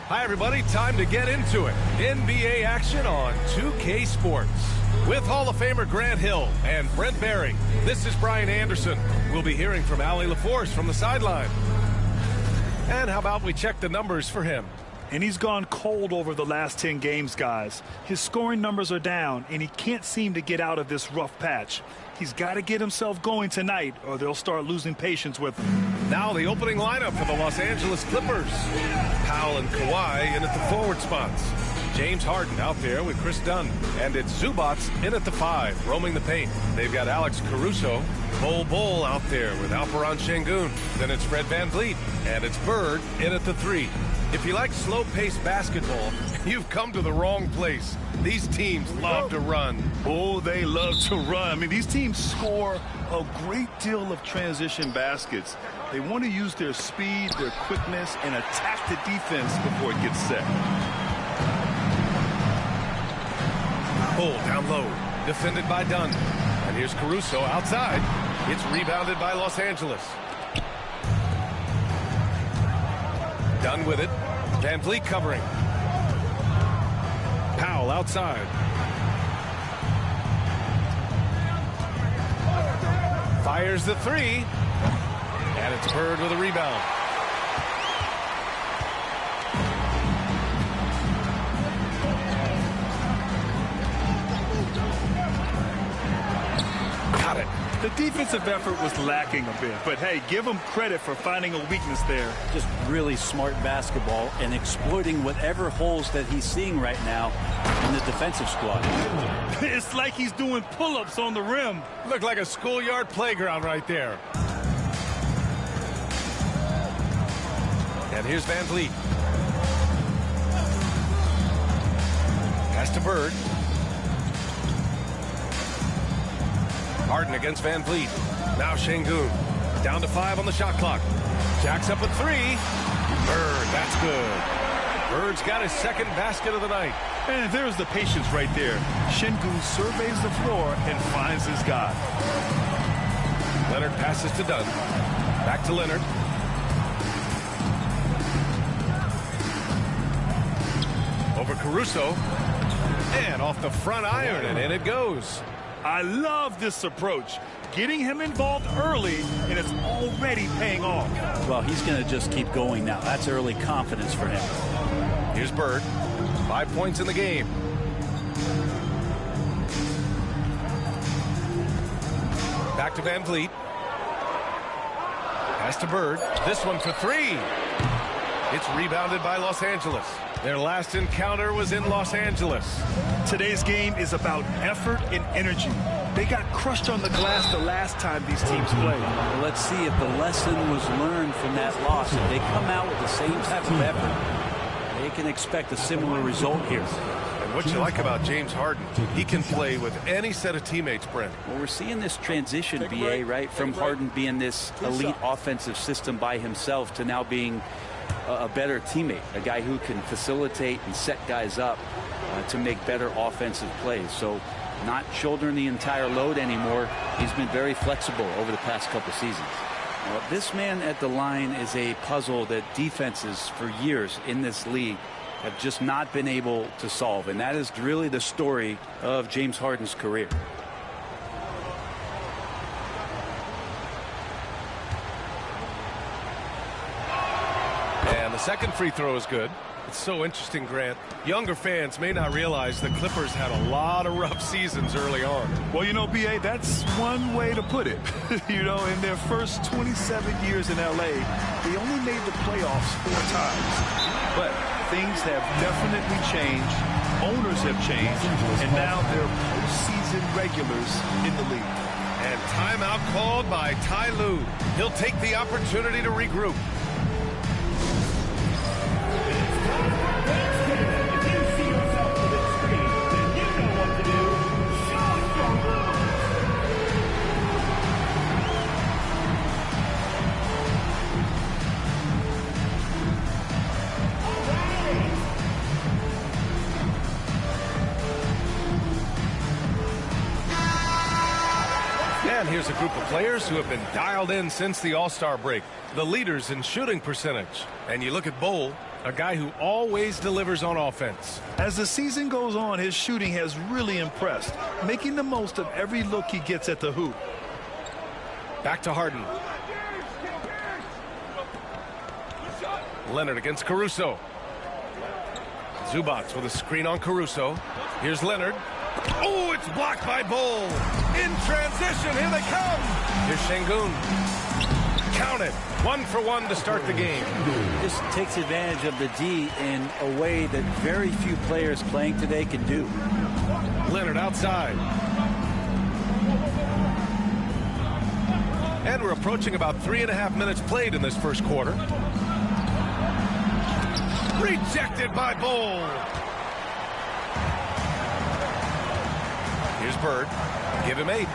Hi, everybody. Time to get into it. NBA action on 2K Sports. With Hall of Famer Grant Hill and Brent Barry, this is Brian Anderson. We'll be hearing from Allie LaForce from the sideline. And how about we check the numbers for him? And he's gone cold over the last 10 games, guys. His scoring numbers are down, and he can't seem to get out of this rough patch. He's got to get himself going tonight, or they'll start losing patience with him. Now the opening lineup for the Los Angeles Clippers. Powell and Kawhi in at the forward spots. James Harden out there with Chris Dunn. And it's Zubac in at the 5, roaming the paint. They've got Alex Caruso. Bol out there with Alperen Şengün. Then it's Fred VanVleet. And it's Bird in at the 3. If you like slow-paced basketball, you've come to the wrong place. These teams love to run. Oh, they love to run. I mean, these teams score a great deal of transition baskets. They want to use their speed, their quickness, and attack the defense before it gets set. Bull down low, defended by Dunn. And here's Caruso outside. It's rebounded by Los Angeles. Dunn with it. VanVleet covering. Powell outside. Fires the 3. And it's Bird with a rebound. Got it. The defensive effort was lacking a bit, but hey, give them credit for finding a weakness there. Just really smart basketball and exploiting whatever holes that he's seeing right now in the defensive squad. It's like he's doing pull-ups on the rim. Looked like a schoolyard playground right there. And here's VanVleet. Pass to Bird. Harden against VanVleet. Now Şengün. Down to 5 on the shot clock. Jacks up a 3. Bird, that's good. Bird's got his second basket of the night. And there's the patience right there. Şengün surveys the floor and finds his guy. Leonard passes to Dunn. Back to Leonard. Over Caruso. And off the front iron, and in it goes. I love this approach. Getting him involved early, and it's already paying off. Well, he's going to just keep going now. That's early confidence for him. Here's Bird. 5 points in the game. Back to VanVleet. Pass to Bird. This one for 3. It's rebounded by Los Angeles. Their last encounter was in Los Angeles. Today's game is about effort and energy. They got crushed on the glass the last time these teams played. Well, let's see if the lesson was learned from that loss. If they come out with the same type of effort, they can expect a similar result here. And what you like about James Harden, he can play with any set of teammates, Brent. Well, we're seeing this transition, BA, right, from Harden being this elite offensive system by himself to now being a better teammate, a guy who can facilitate and set guys up to make better offensive plays. So not shouldering the entire load anymore. He's been very flexible over the past couple seasons. Well, this man at the line is a puzzle that defenses for years in this league have just not been able to solve. And that is really the story of James Harden's career. And the second free throw is good. It's so interesting, Grant. Younger fans may not realize the Clippers had a lot of rough seasons early on. Well, you know, B.A., that's one way to put it. You know, in their first 27 years in L.A., they only made the playoffs 4 times. But things have definitely changed. Owners have changed. And now they're postseason regulars in the league. And timeout called by Ty Lue. He'll take the opportunity to regroup. And here's Here's a group of players who have been dialed in since the All-Star break. The leaders in shooting percentage. And you look at Bol, a guy who always delivers on offense. As the season goes on, his shooting has really impressed, making the most of every look he gets at the hoop. Back to Harden. Leonard against Caruso. Zubac with a screen on Caruso. Here's Leonard. Oh, it's blocked by Bol. In transition, here they come. Here's Şengün. Count it. 1-for-1 to start the game. Just takes advantage of the D in a way that very few players playing today can do. Leonard outside. And we're approaching about 3.5 minutes played in this first quarter. Rejected by Bol. Here's Bird. Give him 8.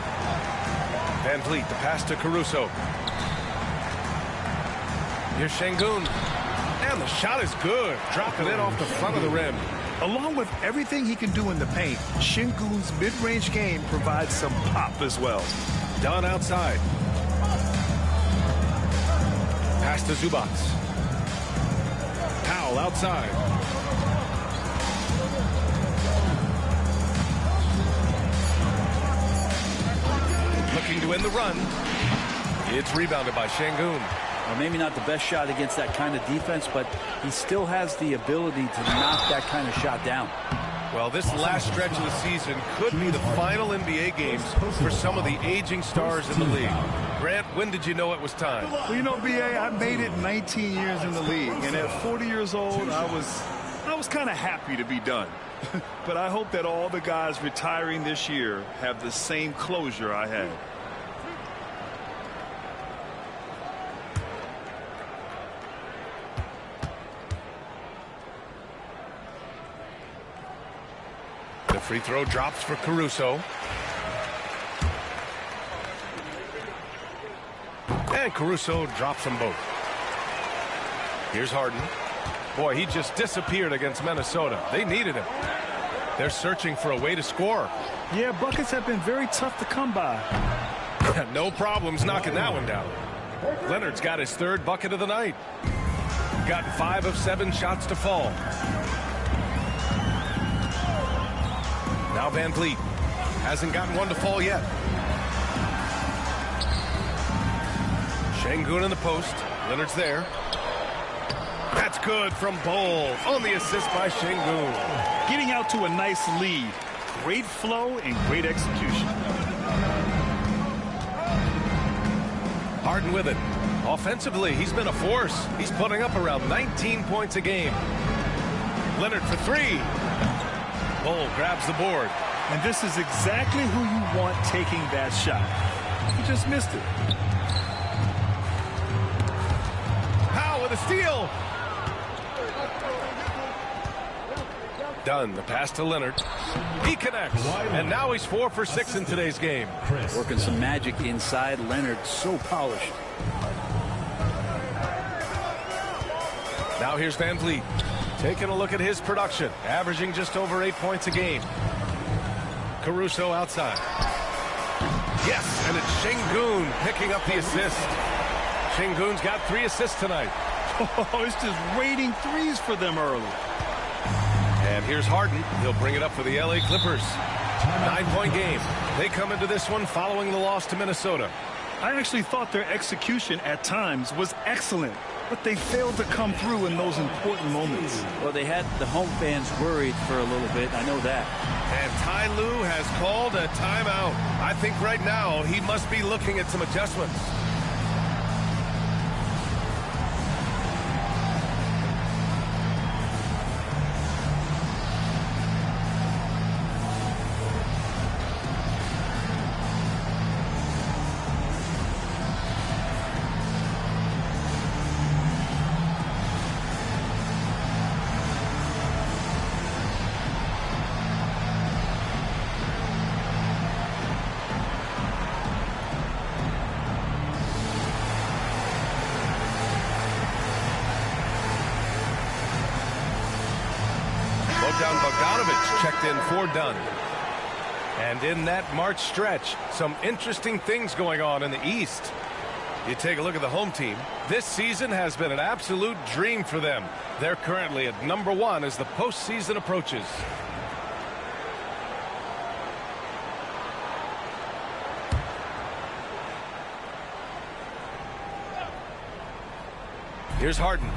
Van Vliet, the pass to Caruso. Here's Şengün. And the shot is good. Dropping it off the front of the rim. Along with everything he can do in the paint, Şengün's mid-range game provides some pop as well. Dunn outside. Pass to Zubac. Powell outside. Looking to win the run. It's rebounded by Şengün. Well, maybe not the best shot against that kind of defense, but he still has the ability to knock that kind of shot down. Well, this last stretch of the season could be the final NBA games for some of the aging stars in the league. Grant, when did you know it was time? Well, you know, B.A., I made it 19 years in the league, and at 40 years old, I was kind of happy to be done. But I hope that all the guys retiring this year have the same closure I had. The free throw drops for Caruso. And Caruso drops them both. Here's Harden. Boy, he just disappeared against Minnesota. They needed him. They're searching for a way to score. Yeah, buckets have been very tough to come by. No problems knocking that one down. Leonard's got his 3rd bucket of the night. Got 5 of 7 shots to fall. Now Van Vliet hasn't gotten one to fall yet. Şengün in the post. Leonard's there. That's good from Bol on the assist by Şengün. Getting out to a nice lead. Great flow and great execution. Harden with it. Offensively, he's been a force. He's putting up around 19 points a game. Leonard for 3. Bol grabs the board. And this is exactly who you want taking that shot. He just missed it. Powell with a steal. Dunn, the pass to Leonard. He connects. And now he's 4 for 6 in today's game. Working some magic inside. Leonard so polished. Now here's Van Vliet. Taking a look at his production. Averaging just over 8 points a game. Caruso outside. Yes, and it's Şengün picking up the assist. Şengün's got 3 assists tonight. Oh, it's just raining threes for them early. And here's Harden. He'll bring it up for the LA Clippers. 9-point game. They come into this one following the loss to Minnesota. I actually thought their execution at times was excellent, but they failed to come through in those important moments. Well, they had the home fans worried for a little bit. I know that. And Ty Lue has called a timeout. I think right now he must be looking at some adjustments. Bogdanovich checked in for Dunn. And in that March stretch, some interesting things going on in the East. You take a look at the home team. This season has been an absolute dream for them. They're currently at #1 as the postseason approaches. Here's Harden.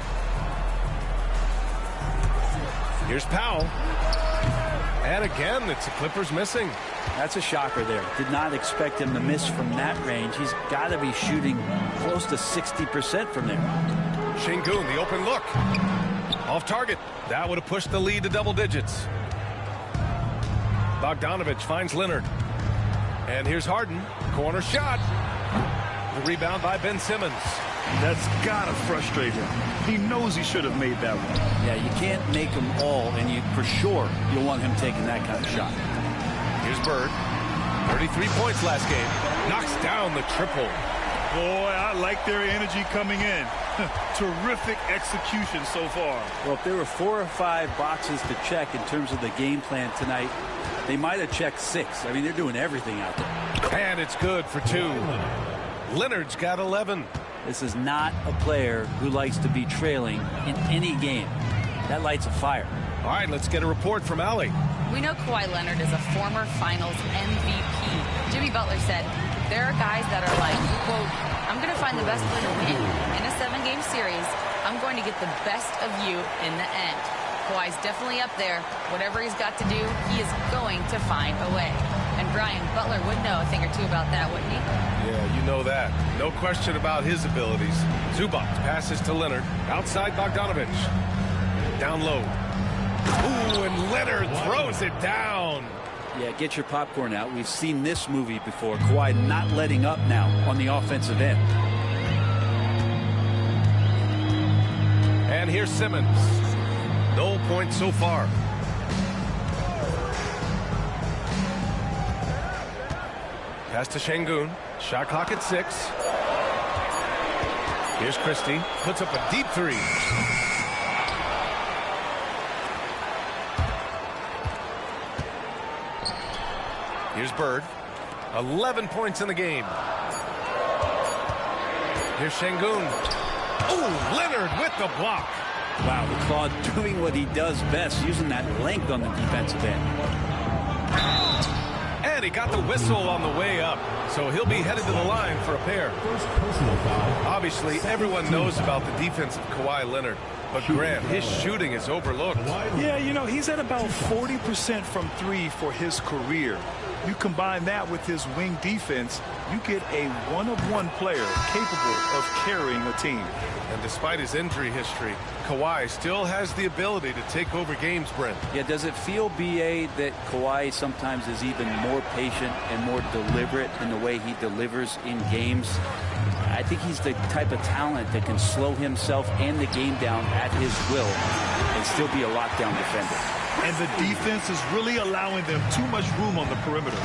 Here's Powell. And again, it's the Clippers missing. That's a shocker there. Did not expect him to miss from that range. He's got to be shooting close to 60% from there. Şengün, the open look. Off target. That would have pushed the lead to double digits. Bogdanović finds Leonard. And here's Harden. Corner shot. The rebound by Ben Simmons. That's got to frustrate him. He knows he should have made that one. Yeah, you can't make them all, and you for sure you'll want him taking that kind of shot. Here's Bird. 33 points last game. Knocks down the triple. Boy, I like their energy coming in. Terrific execution so far. Well, if there were 4 or 5 boxes to check in terms of the game plan tonight, they might have checked 6. I mean, they're doing everything out there. And it's good for 2. Leonard's got 11. This is not a player who likes to be trailing in any game. That lights a fire. All right, let's get a report from Allie. We know Kawhi Leonard is a former Finals MVP. Jimmy Butler said, there are guys that are like, quote, I'm going to find the best way to win. In a 7-game series, I'm going to get the best of you in the end. Kawhi's definitely up there. Whatever he's got to do, he is going to find a way. And Brian, Butler would know a thing or two about that, wouldn't he? Yeah, you know that. No question about his abilities. Zubac passes to Leonard. Outside Bogdanović. Down low. Ooh, and Leonard throws it down. Yeah, get your popcorn out. We've seen this movie before. Kawhi not letting up now on the offensive end. And here's Simmons. No points so far. Pass to Şengün. Shot clock at 6. Here's Christie. Puts up a deep 3. Here's Bird. 11 points in the game. Here's Şengün. Ooh, Leonard with the block. Wow, the Claude doing what he does best, using that length on the defensive end. And he got the whistle on the way up, so he'll be headed to the line for a pair. Obviously, everyone knows about the defense of Kawhi Leonard, but Grant, his shooting is overlooked. Yeah, you know, he's at about 40% from 3 for his career. You combine that with his wing defense, you get a one-of-one player capable of carrying a team. And despite his injury history, Kawhi still has the ability to take over games, Brent. Yeah, does it feel, B.A., that Kawhi sometimes is even more patient and more deliberate in the way he delivers in games? I think he's the type of talent that can slow himself and the game down at his will and still be a lockdown defender. And the defense is really allowing them too much room on the perimeter.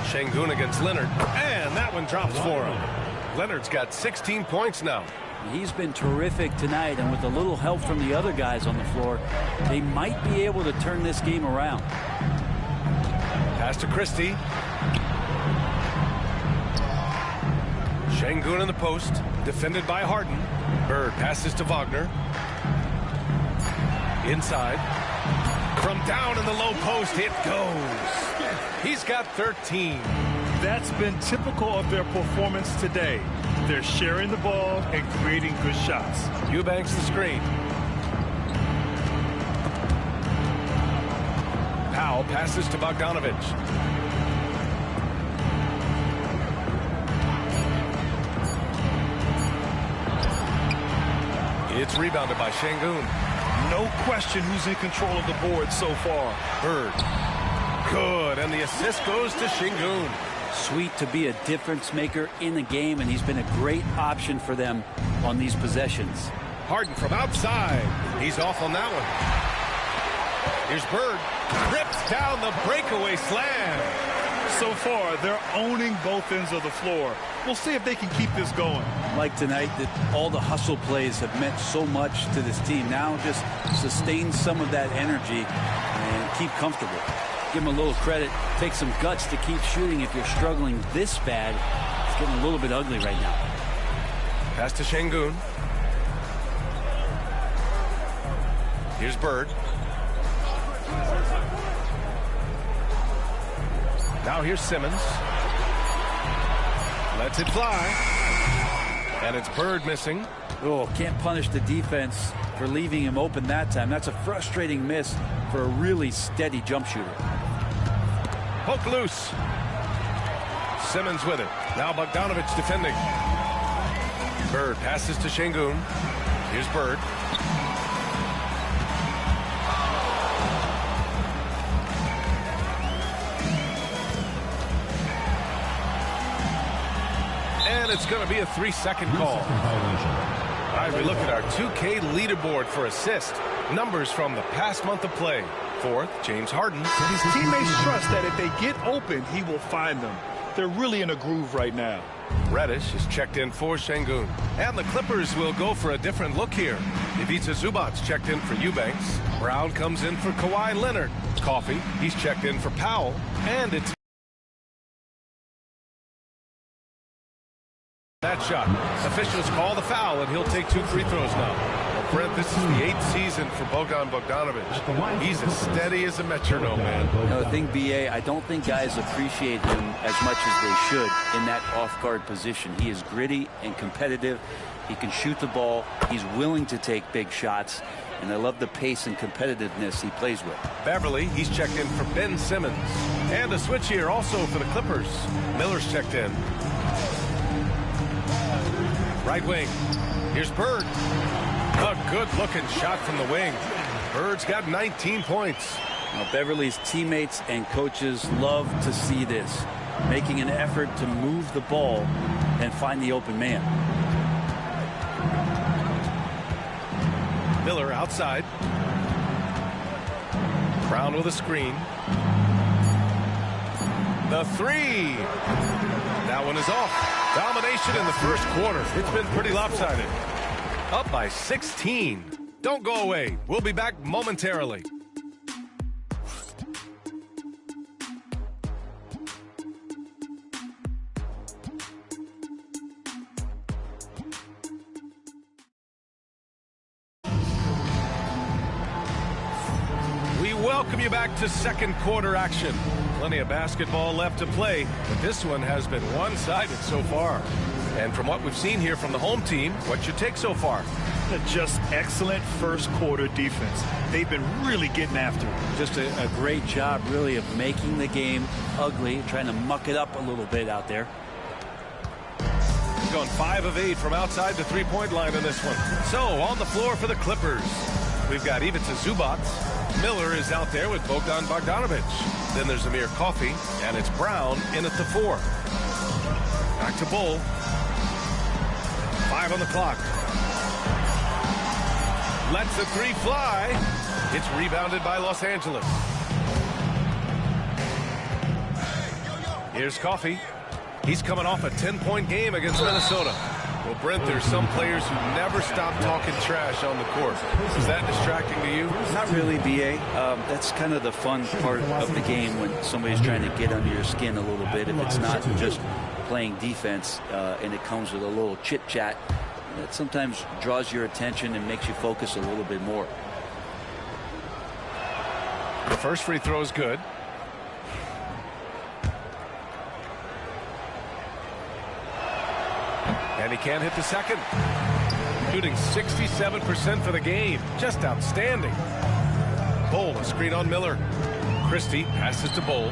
Şengün against Leonard, and that one drops for him. Leonard's got 16 points now. He's been terrific tonight, and with a little help from the other guys on the floor, they might be able to turn this game around. Pass to Christie. Şengün in the post, defended by Harden. Bird passes to Wagner. Inside. From down in the low post, it goes. He's got 13. That's been typical of their performance today. They're sharing the ball and creating good shots. Eubanks the screen. Powell passes to Bogdanović. It's rebounded by Şengün. No question who's in control of the board so far. Bird. Good, and the assist goes to Şengün. Sweet to be a difference maker in the game, and he's been a great option for them on these possessions. Harden from outside. He's off on that one. Here's Bird. Rips down the breakaway slam. So far, they're owning both ends of the floor. We'll see if they can keep this going. Like tonight, that all the hustle plays have meant so much to this team. Now just sustain some of that energy and keep comfortable. Give him a little credit. Take some guts to keep shooting if you're struggling this bad. It's getting a little bit ugly right now. Pass to Şengün. Here's Bird. Now here's Simmons. Lets it fly. And it's Bird missing. Oh, can't punish the defense for leaving him open that time. That's a frustrating miss for a really steady jump shooter. Poke loose. Simmons with it. Now Bogdanović defending. Bird passes to Şengün. Here's Bird. And it's going to be a 3-second call. All right, we look at our 2K leaderboard for assist. Numbers from the past month of play. Fourth, James Harden. His teammates trust that if they get open, he will find them. They're really in a groove right now. Reddish is checked in for Şengün. And the Clippers will go for a different look here. Ivica Zubac checked in for Eubanks. Brown comes in for Kawhi Leonard. Coffee, he's checked in for Powell. And it's that shot. Officials call the foul, and he'll take 2 free throws now. Well, Brent, this is the 8th season for Bogdanović. He's as steady as a metronome, man. You know, the thing, B.A., I don't think guys appreciate him as much as they should in that off-guard position. He is gritty and competitive. He can shoot the ball. He's willing to take big shots. And I love the pace and competitiveness he plays with. Beverly, he's checked in for Ben Simmons. And a switch here also for the Clippers. Miller's checked in. Right wing. Here's Bird. A good-looking shot from the wing. Bird's got 19 points. Now, Beverly's teammates and coaches love to see this, making an effort to move the ball and find the open man. Miller outside. Brown with a screen. The 3. That one is off. Domination in the first quarter. It's been pretty lopsided. Up by 16. Don't go away. We'll be back momentarily. We welcome you back to second quarter action. Plenty of basketball left to play, but this one has been one-sided so far. And from what we've seen here from the home team, what's your take so far? Just excellent first quarter defense. They've been really getting after it. Just a great job, really, of making the game ugly, trying to muck it up a little bit out there. He's gone 5 of 8 from outside the three-point line in this one. So, on the floor for the Clippers, we've got Ivica Zubac. Miller is out there with Bogdanović. Then there's Amir Coffey, and it's Brown in at the 4. Back to Bull. 5 on the clock. Lets the 3 fly. It's rebounded by Los Angeles. Here's Coffey. He's coming off a 10-point game against Minnesota. Well, Brent, there's some players who never stop talking trash on the court. Is that distracting to you? Not really, B.A. That's kind of the fun part of the game when somebody's trying to get under your skin a little bit. If it's not just playing defense and it comes with a little chit-chat, that sometimes draws your attention and makes you focus a little bit more. The first free throw is good. And he can't hit the second. Shooting 67% for the game. Just outstanding. Bull, a screen on Miller. Christie passes to Bull.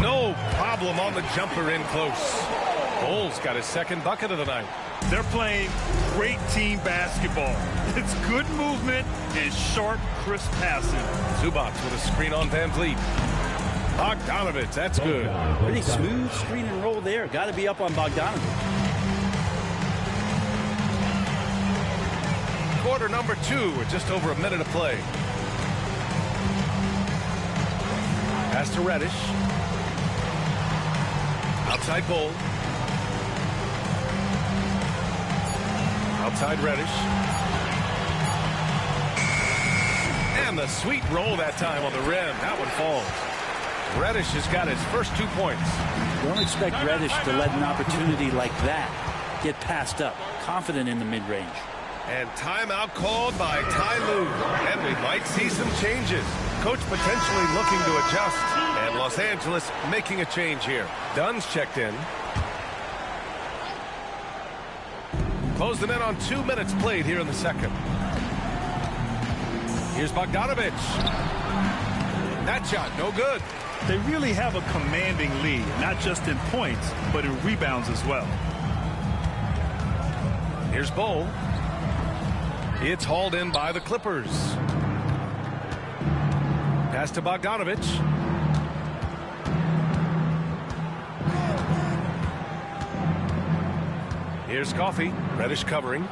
No problem on the jumper in close. Bull's got his second bucket of the night. They're playing great team basketball. It's good movement and sharp, crisp passing. Zubac with a screen on Van Vliet. Bogdanović, that's good. Pretty smooth screen and roll there. Got to be up on Bogdanović. Quarter number 2 with just over a minute of play. Pass to Reddish. Outside Bull. Outside Reddish. And And the sweet roll that time on the rim. That one falls. Reddish has got his first 2 points. Don't expect Reddish to let an opportunity like that get passed up. Confident in the mid-range. And timeout called by Ty Lue. And we might see some changes. Coach potentially looking to adjust. And Los Angeles making a change here. Dunn's checked in. Close the net on 2 minutes played here in the second. Here's Bogdanovic. That shot, no good. They really have a commanding lead, not just in points, but in rebounds as well. Here's Bull. It's hauled in by the Clippers. Pass to Bogdanovic. Here's Coffey. Reddish covering.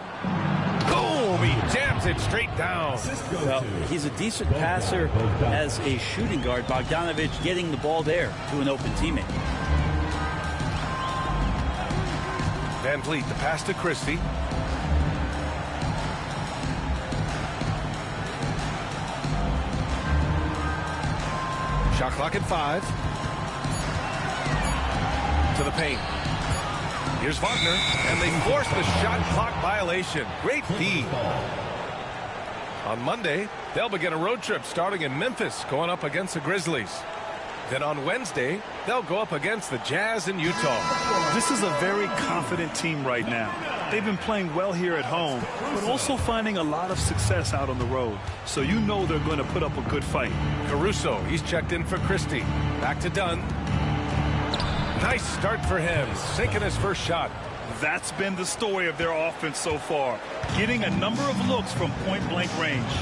Boom! He jams it straight down. Well, he's a decent passer as a shooting guard. Bogdanovic getting the ball there to an open teammate. Van Vliet, the pass to Christie. Shot clock at 5. To the paint. Here's Wagner, and they force the shot clock violation. Great feed. On Monday, they'll begin a road trip starting in Memphis, going up against the Grizzlies. Then on Wednesday, they'll go up against the Jazz in Utah. This is a very confident team right now. They've been playing well here at home, but also finding a lot of success out on the road. So you know they're going to put up a good fight. Caruso, he's checked in for Christie. Back to Dunn. Nice start for him, sinking his first shot. That's been the story of their offense so far, getting a number of looks from point-blank range.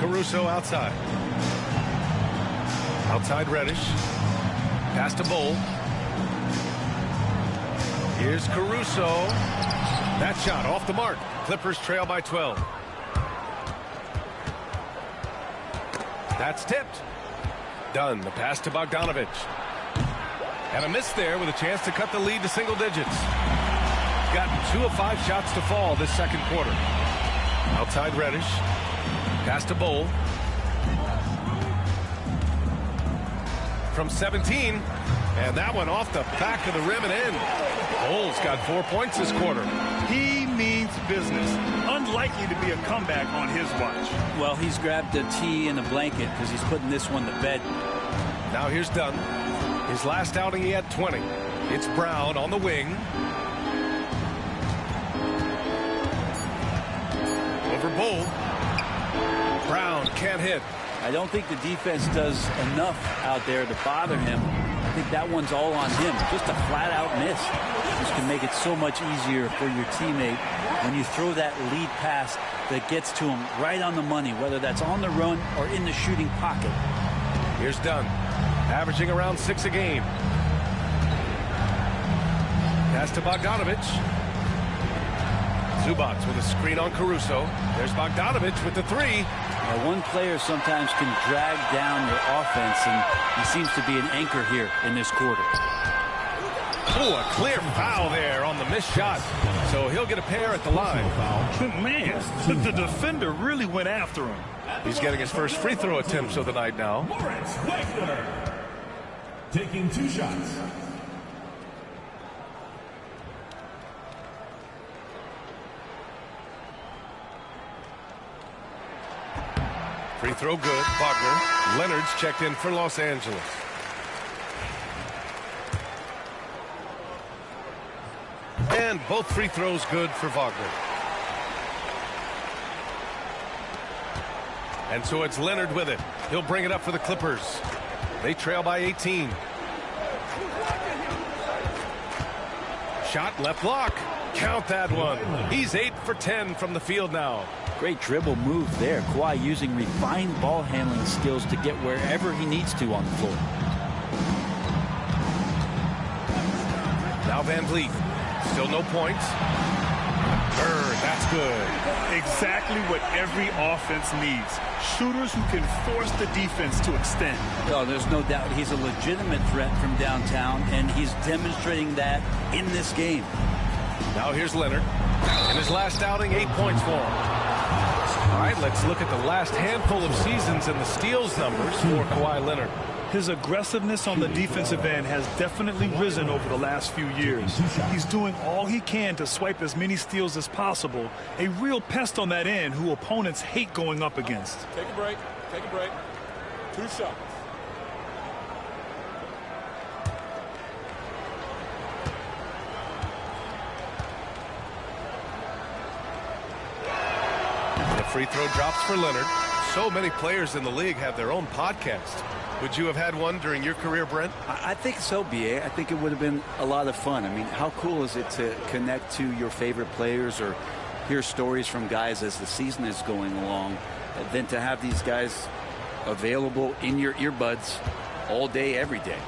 Caruso outside. Outside Reddish. Pass to Bull. Here's Caruso. That shot off the mark. Clippers trail by 12. That's tipped. Dunn, the pass to Bogdanovic. And a miss there with a chance to cut the lead to single digits. Got 2 of 5 shots to fall this second quarter. Outside Reddish. Pass to Bull. From 17. And that one off the back of the rim and in. Bull's got 4 points this quarter. He means business. Unlikely to be a comeback on his watch. Well, he's grabbed a tee and a blanket because he's putting this one to bed. Now here's Dunn. His last outing he had 20. It's Brown on the wing. Over Bull. Brown can't hit. I don't think the defense does enough out there to bother him. I think that one's all on him. Just a flat-out miss. This can make it so much easier for your teammate when you throw that lead pass that gets to him right on the money, whether that's on the run or in the shooting pocket. Here's Dunn, averaging around 6 a game. Pass to Bogdanovic. Zubac with a screen on Caruso. There's Bogdanovic with the 3. Now, one player sometimes can drag down your offense, and he seems to be an anchor here in this quarter. Oh, a clear foul there on the missed shot. So he'll get a pair at the line. Man, the defender really went after him. He's getting his first free throw attempts of the night now. Taking 2 shots. Free throw good. Wagner. Leonard's checked in for Los Angeles. And both free throws good for Wagner. And so it's Leonard with it. He'll bring it up for the Clippers. They trail by 18. Shot left block. Count that one. He's 8 for 10 from the field now. Great dribble move there. Kawhi using refined ball handling skills to get wherever he needs to on the floor. Now Van Vliet. Still no points. Bird, that's good. Exactly what every offense needs. Shooters who can force the defense to extend. Oh, there's no doubt he's a legitimate threat from downtown, and he's demonstrating that in this game. Now here's Leonard. In his last outing, 8 points for him. All right, let's look at the last handful of seasons and the steals numbers for Kawhi Leonard. His aggressiveness on the defensive end has definitely risen over the last few years. He's doing all he can to swipe as many steals as possible. A real pest on that end who opponents hate going up against. Take a break. Take a break. 2 shots. The free throw drops for Leonard. So many players in the league have their own podcast. Would you have had one during your career, Brent? I think so, B.A. I think it would have been a lot of fun. I mean, how cool is it to connect to your favorite players or hear stories from guys as the season is going along, than to have these guys available in your earbuds all day, every day.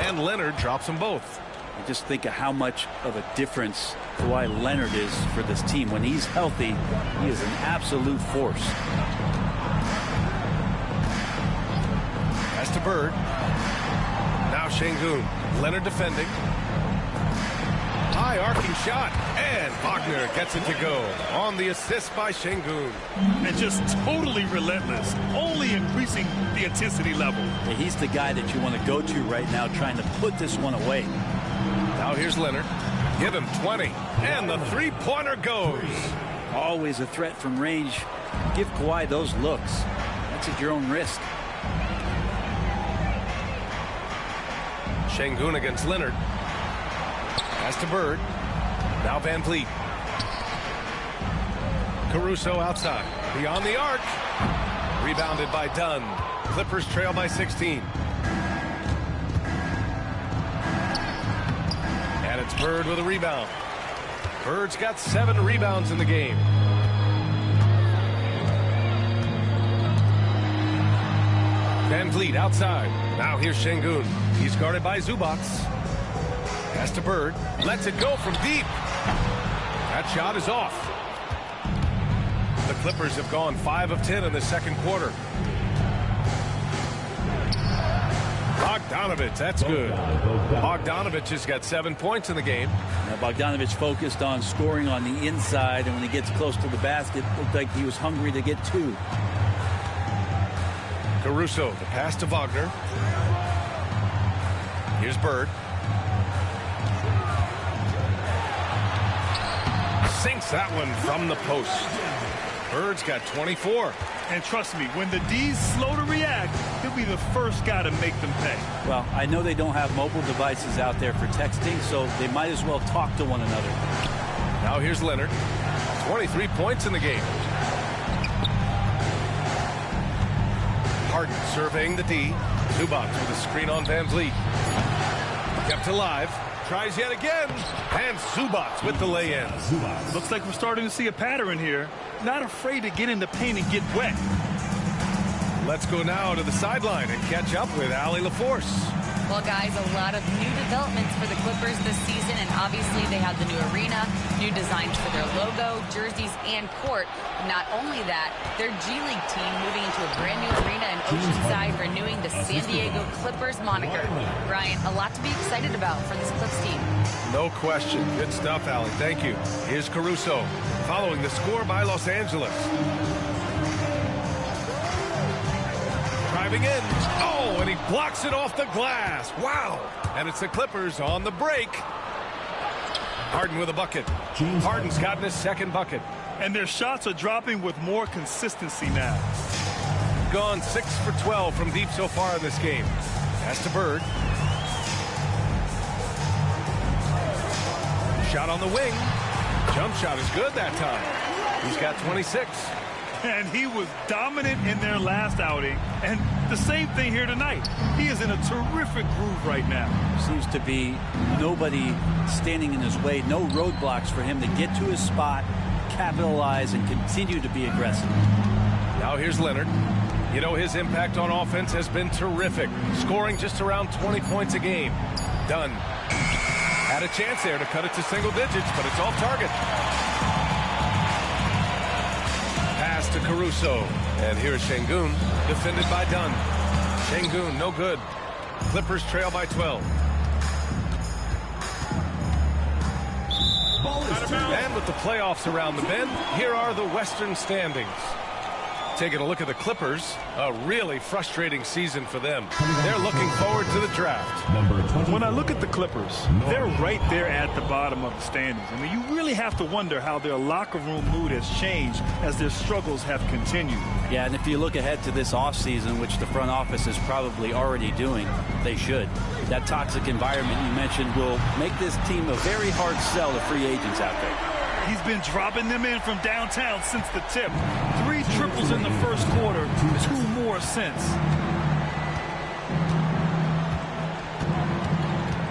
And Leonard drops them both. I just think of how much of a difference Kawhi Leonard is for this team. When he's healthy, he is an absolute force. To Bird. Now Şengün. Leonard defending. High arcing shot. And Wagner gets it to go. On the assist by Şengün. And just totally relentless. Only increasing the intensity level. Yeah, he's the guy that you want to go to right now, trying to put this one away. Now here's Leonard. Give him 20. And the three-pointer goes. Always a threat from range. Give Kawhi those looks. That's at your own risk. Şengün against Leonard. Pass to Bird. Now Van Vliet. Caruso outside. Beyond the arc. Rebounded by Dunn. Clippers trail by 16. And it's Bird with a rebound. Bird's got 7 rebounds in the game. Van Vliet outside. Now here's Şengün. He's guarded by Zubac. Pass to Bird. Lets it go from deep. That shot is off. The Clippers have gone 5 of 10 in the second quarter. Bogdanović, that's good. Bogdanović has got 7 points in the game. Now Bogdanović focused on scoring on the inside, and when he gets close to the basket, it looked like he was hungry to get 2. Caruso, the pass to Wagner. Here's Bird. Sinks that one from the post. Bird's got 24. And trust me, when the D's slow to react, he'll be the first guy to make them pay. Well, I know they don't have mobile devices out there for texting, so they might as well talk to one another. Now here's Leonard. 23 points in the game. Harden surveying the D. Zubac with a screen on Van Vliet. Kept alive. Tries yet again. And Zubac with the lay-in. Looks like we're starting to see a pattern here. Not afraid to get in the paint and get wet. Let's go now to the sideline and catch up with Allie LaForce. Well, guys, a lot of new developments for the Clippers this season, and obviously they have the new arena, new designs for their logo, jerseys, and court. Not only that, their G League team moving into a brand new arena in Oceanside, renewing the San Diego Clippers moniker. Brian, a lot to be excited about for this Clips team. No question. Good stuff, Allie. Thank you. Here's Caruso, following the score by Los Angeles. Driving in. Oh, and he blocks it off the glass. Wow. And it's the Clippers on the break. Harden with a bucket. Harden's gotten his second bucket. And their shots are dropping with more consistency now. Gone 6 for 12 from deep so far in this game. Pass to Bird. Shot on the wing. Jump shot is good that time. He's got 26. And he was dominant in their last outing. And the same thing here tonight. He is in a terrific groove right now. Seems to be nobody standing in his way. No roadblocks for him to get to his spot, capitalize, and continue to be aggressive. Now here's Leonard. You know, his impact on offense has been terrific. Scoring just around 20 points a game. Done. Had a chance there to cut it to single digits, but it's off target. Pass to Caruso. And here's Şengün, defended by Dunn. Şengün, no good. Clippers trail by 12. And with the playoffs around the bend, here are the Western standings. Taking a look at the Clippers, a really frustrating season for them. They're looking forward to the draft. When I look at the Clippers, they're right there at the bottom of the standings. I mean, you really have to wonder how their locker room mood has changed as their struggles have continued. Yeah, and if you look ahead to this offseason, which the front office is probably already doing, they should. That toxic environment you mentioned will make this team a very hard sell to free agents out there. He's been dropping them in from downtown since the tip. 3 triples in the first quarter, 2 more since.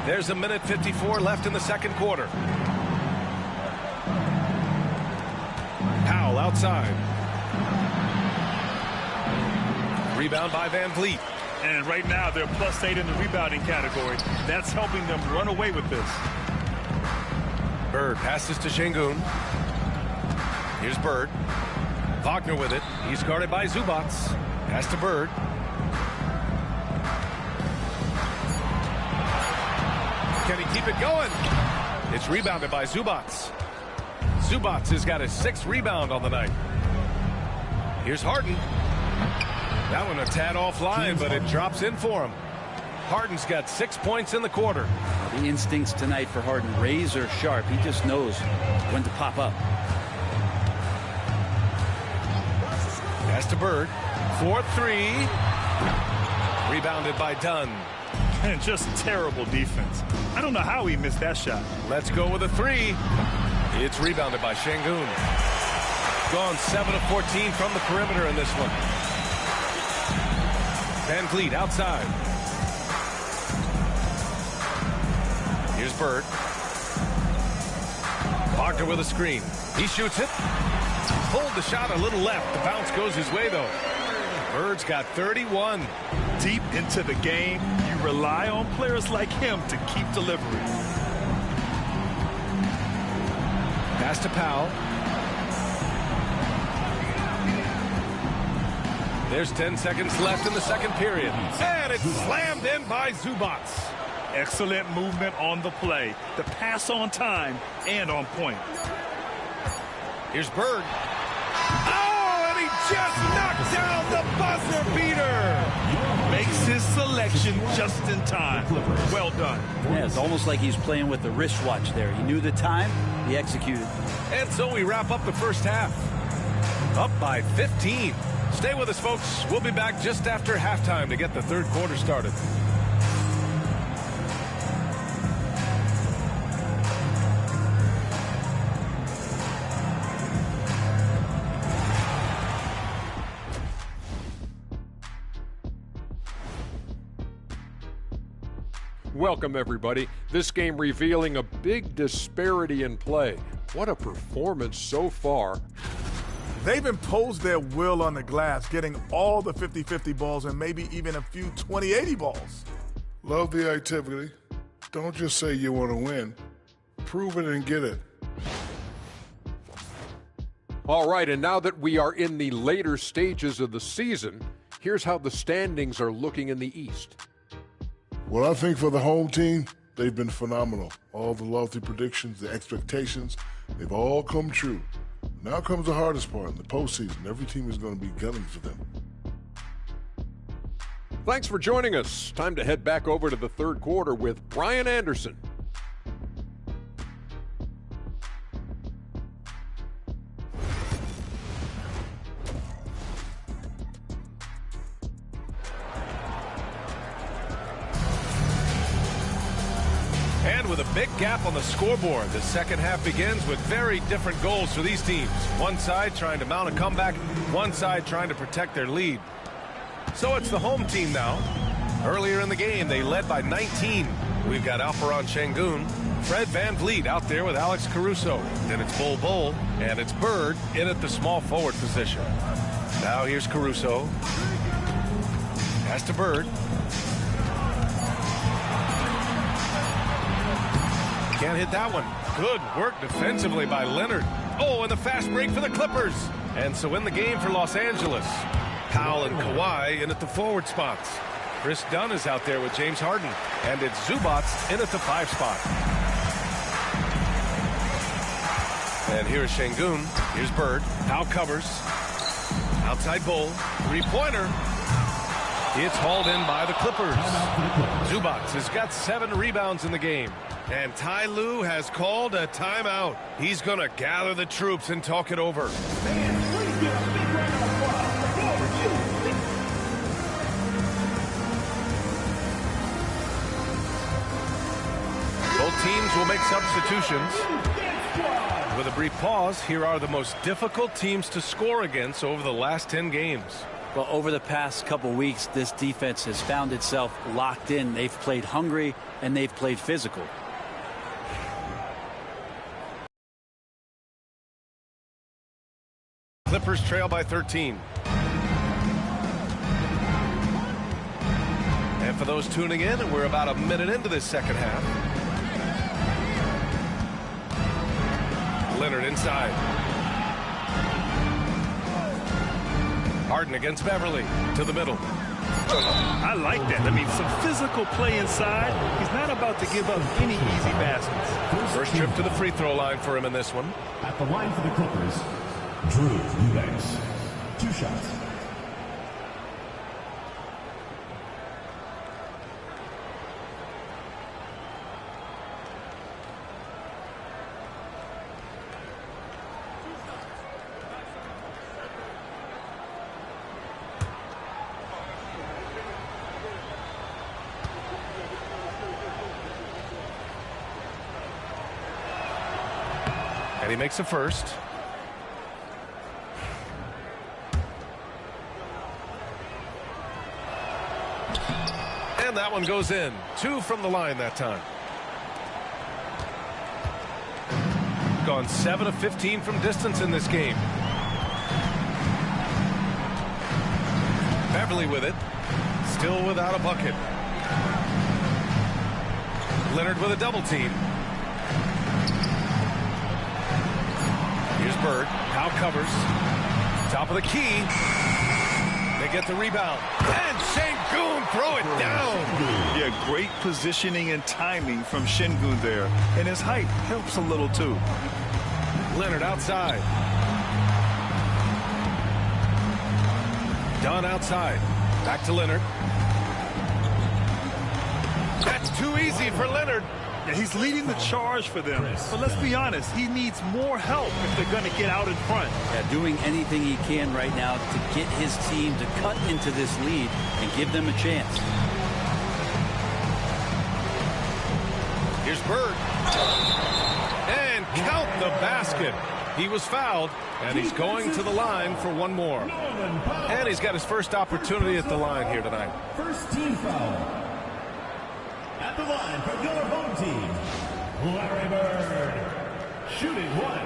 There's a minute 54 left in the second quarter. Powell outside. Rebound by Van Vliet. And right now they're +8 in the rebounding category. That's helping them run away with this. Bird passes to Şengün. Here's Bird. Wagner with it. He's guarded by Zubac. Pass to Bird. Can he keep it going? It's rebounded by Zubac. Zubac has got his 6th rebound on the night. Here's Harden. That one a tad offline, but it drops in for him. Harden's got 6 points in the quarter. The instincts tonight for Harden, razor sharp. He just knows when to pop up. Pass to Bird. 4-3. Rebounded by Dunn. And just terrible defense. I don't know how he missed that shot. Let's go with a 3. It's rebounded by Şengün. Gone 7 of 14 from the perimeter in this one. Van Vliet outside. Here's Bird. Wagner with a screen. He shoots it. Pulled the shot a little left. The bounce goes his way, though. Bird's got 31. Deep into the game, you rely on players like him to keep delivering. Pass to Powell. There's 10 seconds left in the second period. And it's slammed in by Zubac. Excellent movement on the play. The pass on time and on point. Here's Bird. Oh, and he just knocked down the buzzer beater. Makes his selection just in time. Well done. Yeah, it's almost like he's playing with the wristwatch there. He knew the time, he executed. And so we wrap up the first half. Up by 15. Stay with us, folks. We'll be back just after halftime to get the third quarter started. Welcome, everybody. This game revealing a big disparity in play. What a performance so far. They've imposed their will on the glass, getting all the 50-50 balls and maybe even a few 20-80 balls. Love the activity. Don't just say you want to win. Prove it and get it. All right, and now that we are in the later stages of the season, here's how the standings are looking in the East. Well, I think for the home team, they've been phenomenal. All the lofty predictions, the expectations, they've all come true. Now comes the hardest part in the postseason. Every team is going to be gunning for them. Thanks for joining us. Time to head back over to the third quarter with Brian Anderson. And with a big gap on the scoreboard, the second half begins with very different goals for these teams. One side trying to mount a comeback, one side trying to protect their lead. So it's the home team now. Earlier in the game, they led by 19. We've got Alperen Şengün, Fred Van Vliet out there with Alex Caruso. Then it's Bol and it's Bird in at the small forward position. Now here's Caruso. Pass to Bird. Can't hit that one. Good work defensively by Leonard. Oh, and the fast break for the Clippers. And so in the game for Los Angeles, Powell and Kawhi in at the forward spots. Chris Dunn is out there with James Harden. And it's Zubac in at the 5 spot. And here's Şengün. Here's Bird. Powell covers. Outside Bull. Three-pointer. It's hauled in by the Clippers. Zubac has got 7 rebounds in the game. And Ty Lue has called a timeout. He's going to gather the troops and talk it over. Both teams will make substitutions. With a brief pause, here are the most difficult teams to score against over the last 10 games. Well, over the past couple weeks, this defense has found itself locked in. They've played hungry and they've played physical. Clippers trail by 13. And for those tuning in, we're about a minute into this second half. Leonard inside. Harden against Beverly to the middle. I like that. I mean, some physical play inside. He's not about to give up any easy baskets. First trip to the free throw line for him in this one. At the line for the Clippers, Zubac. 2 shots. And he makes a first. And that one goes in. 2 from the line that time. Gone 7 of 15 from distance in this game. Beverly with it. Still without a bucket. Leonard with a double team. Here's Bird. Powell covers. Top of the key. They get the rebound. And Şengün throw it down. Yeah, great positioning and timing from Şengün there. And his height helps a little too. Leonard outside. Dunn outside. Back to Leonard. That's too easy for Leonard. Yeah, he's leading the charge for them. But let's be honest, he needs more help if they're going to get out in front. Yeah, doing anything he can right now to get his team to cut into this lead and give them a chance. Here's Bird. And count the basket. He was fouled, and he's going to the line for one more. And he's got his first opportunity at the line here tonight. First team foul. At the line for your home team, Larry Bird, shooting 1.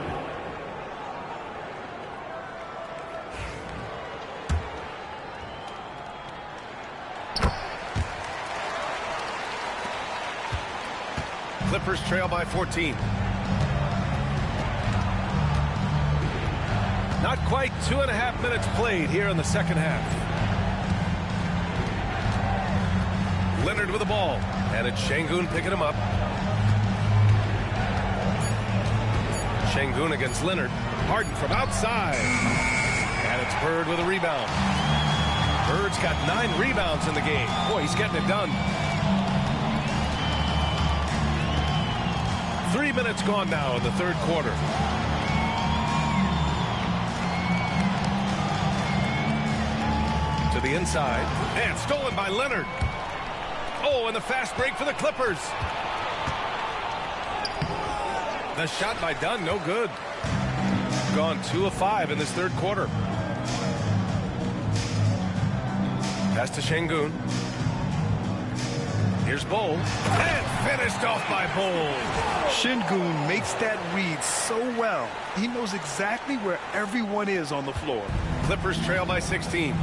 Clippers trail by 14. Not quite 2.5 minutes played here in the second half. Leonard with the ball, and it's Şengün picking him up. Şengün against Leonard. Harden from outside. And it's Bird with a rebound. Bird's got 9 rebounds in the game. Boy, he's getting it done. 3 minutes gone now in the third quarter. To the inside. And stolen by Leonard. Oh, and the fast break for the Clippers. The shot by Dunn, no good. Gone 2 of 5 in this third quarter. Pass to Şengün. Here's Bull. And finished off by Bull. Şengün makes that read so well. He knows exactly where everyone is on the floor. Clippers trail by 16.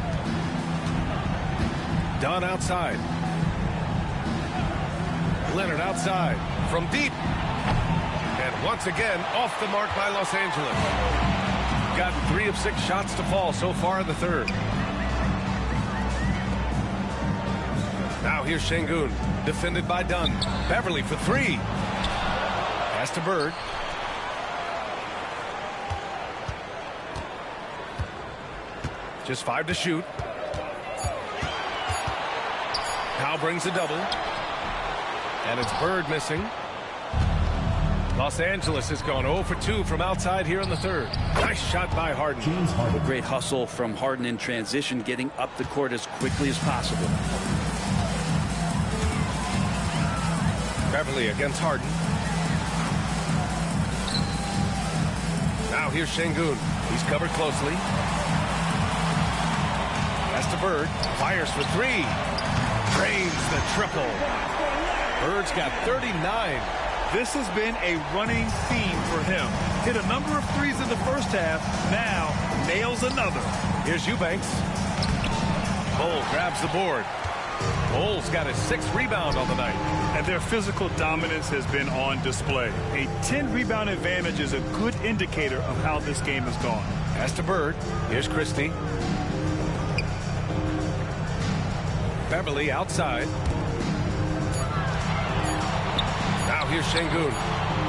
Dunn outside. Leonard outside from deep. And once again, off the mark by Los Angeles. Got 3 of 6 shots to fall so far in the third. Now here's Şengün, defended by Dunn. Beverly for 3. Pass to Bird. Just 5 to shoot. Powell brings a double. And it's Bird missing. Los Angeles has gone 0 for 2 from outside here in the third. Nice shot by Harden. A great hustle from Harden in transition, getting up the court as quickly as possible. Beverly against Harden. Now here's Şengün. He's covered closely. Pass to Bird. Fires for 3. Drains the triple. Bird's got 39. This has been a running theme for him. Hit a number of threes in the first half. Now nails another. Here's Eubanks. Bull grabs the board. Bull's got his 6th rebound on the night. And their physical dominance has been on display. A 10-rebound advantage is a good indicator of how this game has gone. Pass to Bird. Here's Christie. Beverly outside. Now here's Şengün.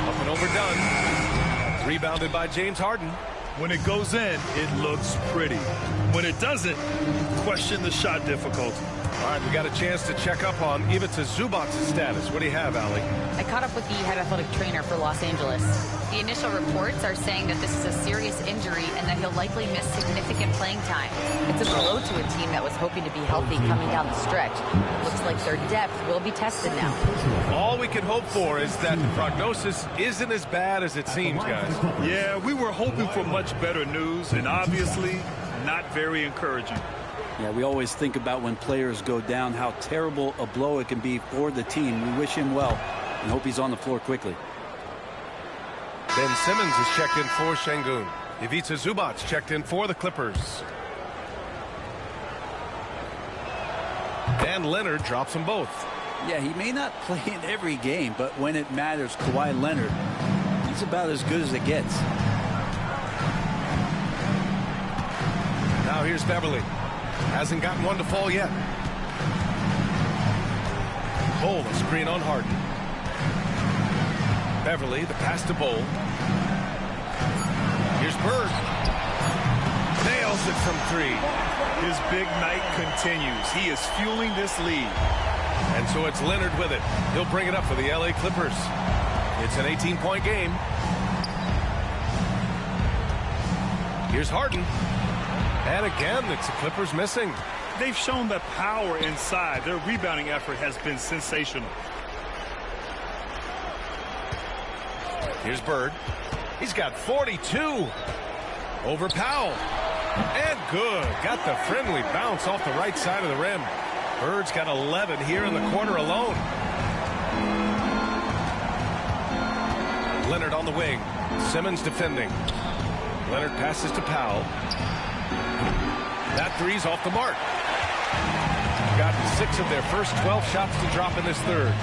Up and overdone. Rebounded by James Harden. When it goes in, it looks pretty. When it doesn't, question the shot difficulty. All right, we got a chance to check up on Ivica Zubac's status. What do you have, Allie? I caught up with the head athletic trainer for Los Angeles. The initial reports are saying that this is a serious injury and that he'll likely miss significant playing time. It's a blow to a team that was hoping to be healthy coming down the stretch. Looks like their depth will be tested now. All we can hope for is that the prognosis isn't as bad as it seems, guys. Yeah, we were hoping for much better news, and obviously not very encouraging. Yeah, we always think about when players go down, how terrible a blow it can be for the team. We wish him well and hope he's on the floor quickly. Ben Simmons is checked in for Şengün. Ivica Zubac checked in for the Clippers. And Leonard drops them both. Yeah, he may not play in every game, but when it matters, Kawhi Leonard, he's about as good as it gets. Now here's Beverly. Hasn't gotten one to fall yet. Bull, a screen on Harden. Beverly, the pass to Bull. Here's Bird. Nails it from 3. His big night continues. He is fueling this lead. And so it's Leonard with it. He'll bring it up for the LA Clippers. It's an 18-point game. Here's Harden. And again, it's the Clippers missing. They've shown the power inside. Their rebounding effort has been sensational. Here's Bird. He's got 42. Over Powell. And good. Got the friendly bounce off the right side of the rim. Bird's got 11 here in the quarter alone. Leonard on the wing. Simmons defending. Leonard passes to Powell. That 3's off the mark. Got 6 of their first 12 shots to drop in this third.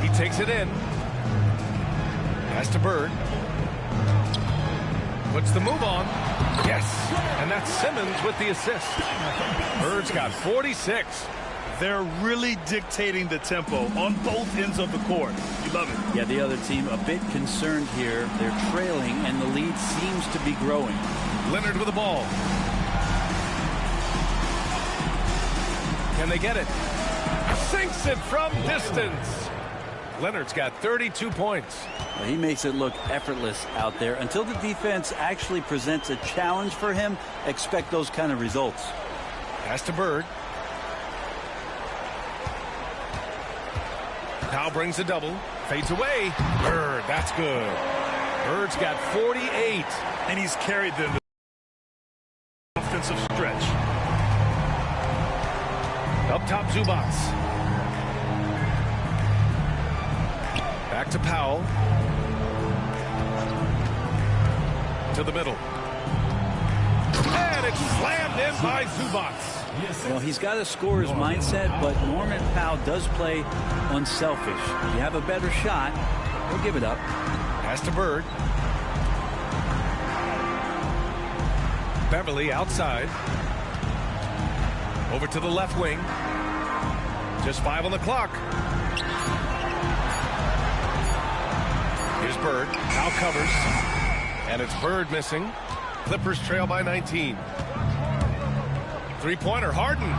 He takes it in. Pass to Bird. Puts the move on. Yes. And that's Simmons with the assist. Bird's got 46. They're really dictating the tempo on both ends of the court. You love it. Yeah, the other team a bit concerned here. They're trailing, and the lead seems to be growing. Leonard with the ball. Can they get it? Sinks it from distance. Leonard's got 32 points. Well, he makes it look effortless out there. Until the defense actually presents a challenge for him, expect those kind of results. Pass to Bird. Powell brings a double. Fades away. Bird, that's good. Bird's got 48. And he's carried them to the offensive stretch. Up top, Zubac. Back to Powell. To the middle. And it's slammed in by Zubac. Well, he's got a scorer's mindset, but Norman Powell does play unselfish. You have a better shot, he'll give it up. Pass to Bird. Beverly outside. Over to the left wing. Just 5 on the clock. Here's Bird. Powell covers. And it's Bird missing. Clippers trail by 19. Three-pointer, Harden.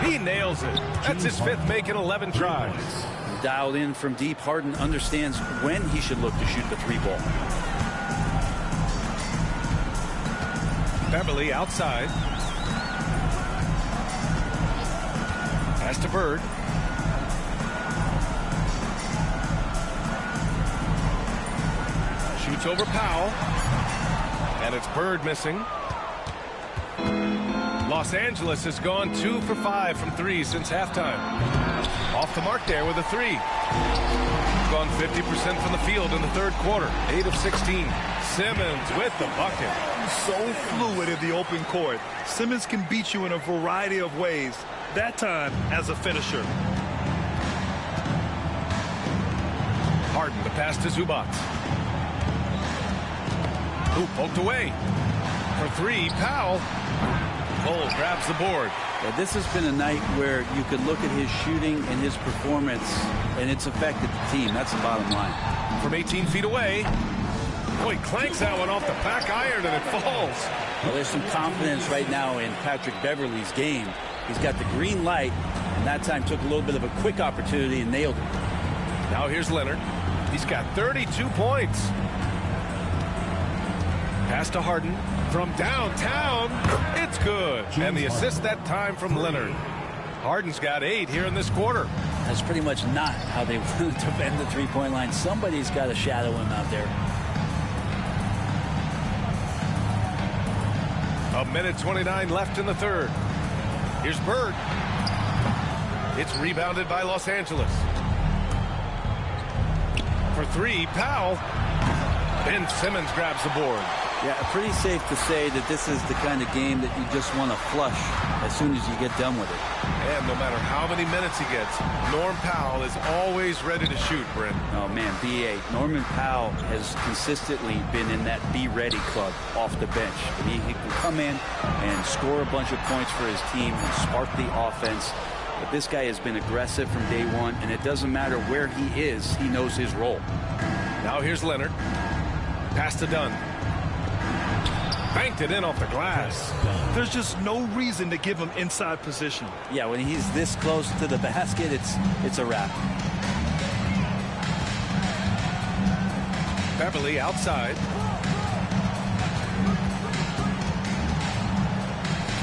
He nails it. That's his fifth make in 11 tries. Dialed in from deep, Harden understands when he should look to shoot the three ball. Beverly outside. Pass to Bird. Shoots over Powell. And it's Bird missing. Los Angeles has gone 2 for 5 from 3 since halftime. Off the mark there with a 3. Gone 50% from the field in the third quarter. 8 of 16. Simmons with the bucket. So fluid in the open court. Simmons can beat you in a variety of ways. That time as a finisher. Harden, the pass to Zubac. Ooh, poked away. For 3, Powell. Cole grabs the board. Yeah, this has been a night where you could look at his shooting and his performance, and it's affected the team. That's the bottom line. From 18 feet away. Oh, he clanks that one off the back iron, and it falls. Well, there's some confidence right now in Patrick Beverly's game. He's got the green light, and that time took a little bit of a quick opportunity and nailed it. Now here's Leonard. He's got 32 points. Pass to Harden from downtown. It's good. And the assist that time from Leonard. Harden's got 8 here in this quarter. That's pretty much not how they want to defend the three-point line. Somebody's got to shadow him out there. A minute 29 left in the third. Here's Bird. It's rebounded by Los Angeles. For 3, Powell. Ben Simmons grabs the board. Yeah, pretty safe to say that this is the kind of game that you just want to flush as soon as you get done with it. And no matter how many minutes he gets, Norm Powell is always ready to shoot, Brent. Oh, man, BA. Norman Powell has consistently been in that be-ready club off the bench. He can come in and score a bunch of points for his team and spark the offense. But this guy has been aggressive from day one, and it doesn't matter where he is, he knows his role. Now here's Leonard. Pass to Dunn. Banked it in off the glass. There's just no reason to give him inside position. Yeah, when he's this close to the basket, it's a wrap. Beverly outside.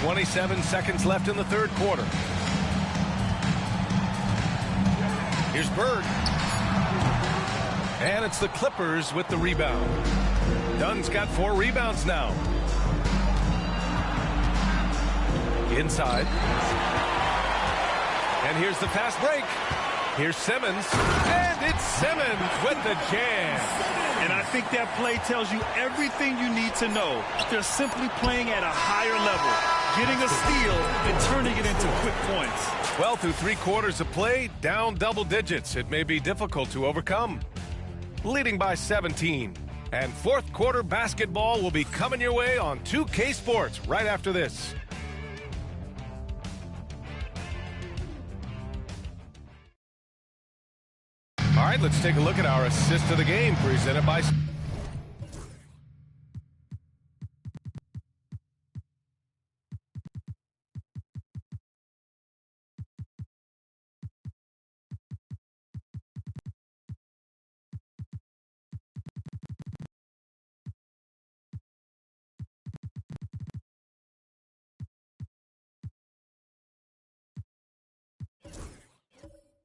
27 seconds left in the third quarter. Here's Bird. And it's the Clippers with the rebound. Dunn's got 4 rebounds now. Inside. And here's the fast break. Here's Simmons. And it's Simmons with the jam. And I think that play tells you everything you need to know. They're simply playing at a higher level, getting a steal and turning it into quick points. Well, through 3 quarters of play, down double digits. It may be difficult to overcome. Leading by 17. And fourth quarter basketball will be coming your way on 2K Sports right after this. All right, let's take a look at our assist of the game presented by...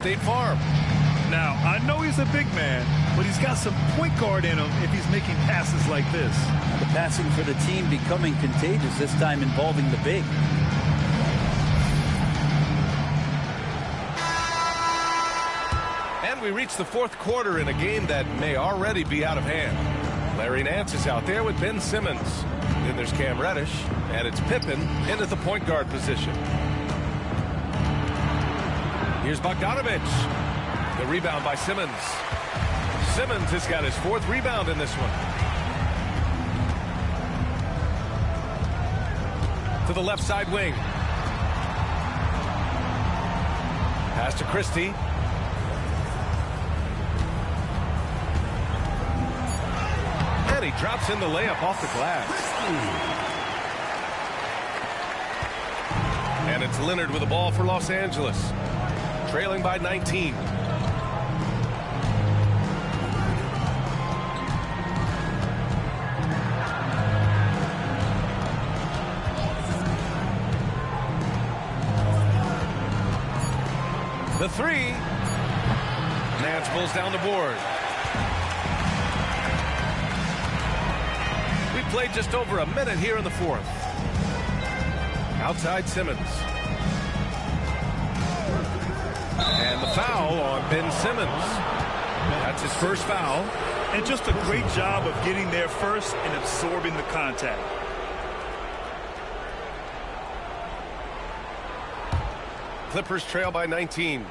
State Farm. Now, I know he's a big man, but he's got some point guard in him if he's making passes like this. The passing for the team becoming contagious, this time involving the big. And we reach the fourth quarter in a game that may already be out of hand. Larry Nance is out there with Ben Simmons. Then there's Cam Reddish, and it's Pippen into the point guard position. Here's Bogdanovich. The rebound by Simmons. Simmons has got his 4th rebound in this one. To the left side wing. Pass to Christie. And he drops in the layup off the glass. And it's Leonard with the ball for Los Angeles. Trailing by 19. The three. Nance pulls down the board. We played just over a minute here in the fourth. Outside Simmons. And the foul on Ben Simmons. That's his first foul. And just a great job of getting there first and absorbing the contact. Clippers trail by 19.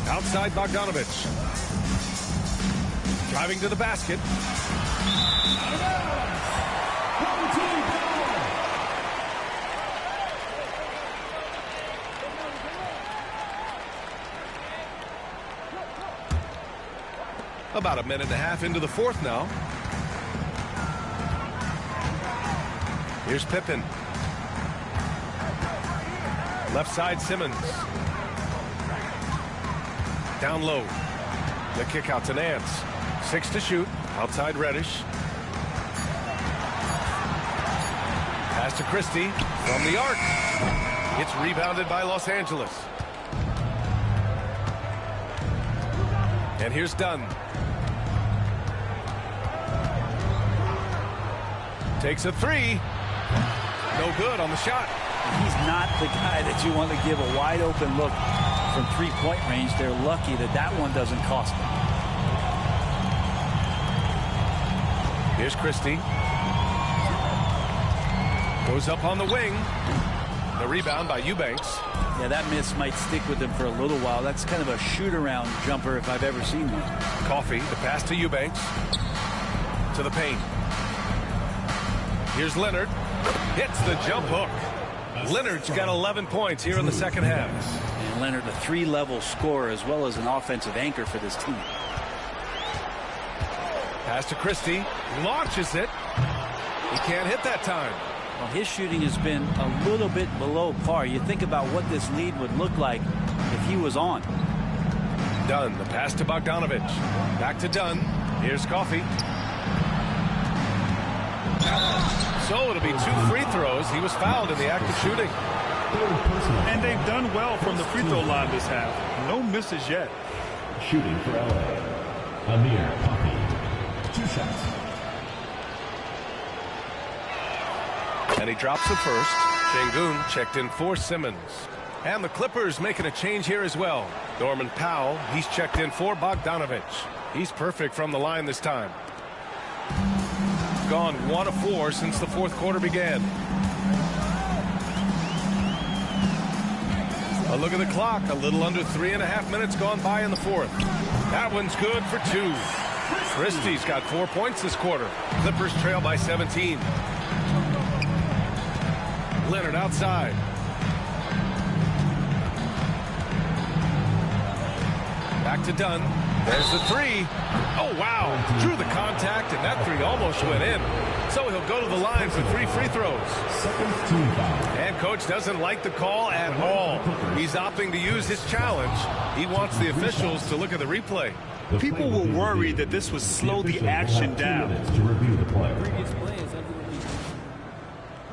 Outside Bogdanovich. Driving to the basket. About a minute and a half into the fourth now. Here's Pippen. Left side Simmons. Down low. The kick out to Nance. 6 to shoot. Outside Reddish. Pass to Christie from the arc. It's rebounded by Los Angeles. And here's Dunn. Takes a three. No good on the shot. He's not the guy that you want to give a wide open look from three-point range. They're lucky that that one doesn't cost them. Here's Christie. Goes up on the wing. The rebound by Eubanks. Yeah, that miss might stick with him for a little while. That's kind of a shoot-around jumper if I've ever seen one. Coffey, the pass to Eubanks. To the paint. Here's Leonard. Hits the jump hook. Leonard's got 11 points here in the second half. And Leonard, a three-level scorer as well as an offensive anchor for this team. Pass to Christie. Launches it. He can't hit that time. Well, his shooting has been a little bit below par. You think about what this lead would look like if he was on. Dunn, the pass to Bogdanovich. Back to Dunn. Here's Coffey. So it'll be 2 free throws. He was fouled in the act of shooting. And they've done well from the free throw line this half. No misses yet. Shooting for LA. Amir Coffey. 2 shots. And he drops the first. Şengün checked in for Simmons. And the Clippers making a change here as well. Norman Powell, he's checked in for Bogdanovich. He's perfect from the line this time. Gone 1 of 4 since the fourth quarter began. A look at the clock. A little under 3.5 minutes gone by in the fourth. That one's good for 2. Christie's got 4 points this quarter. Clippers trail by 17. Leonard outside. Back to Dunn. There's the three. Oh, wow. Drew the contact, and that three almost went in. So he'll go to the line for 3 free throws. And coach doesn't like the call at all. He's opting to use his challenge. He wants the officials to look at the replay. People were worried that this would slow the action down. To review the play.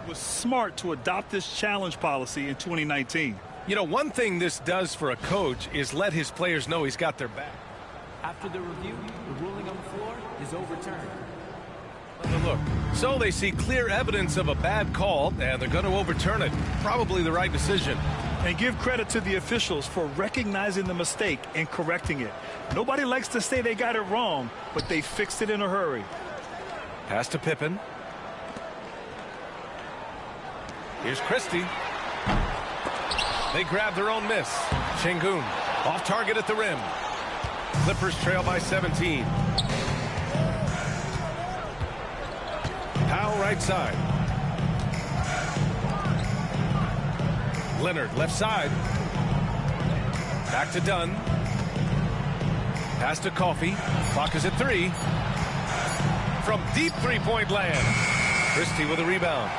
It was smart to adopt this challenge policy in 2019. You know, one thing this does for a coach is let his players know he's got their back. After the review, the ruling on the floor is overturned. Look, so they see clear evidence of a bad call, and they're going to overturn it. Probably the right decision. And give credit to the officials for recognizing the mistake and correcting it. Nobody likes to say they got it wrong, but they fixed it in a hurry. Pass to Pippen. Here's Christie. They grab their own miss. Şengün off target at the rim. Clippers trail by 17. Powell right side. Leonard left side. Back to Dunn. Pass to Coffey. Clock is at 3. From deep three-point land. Christie with a rebound.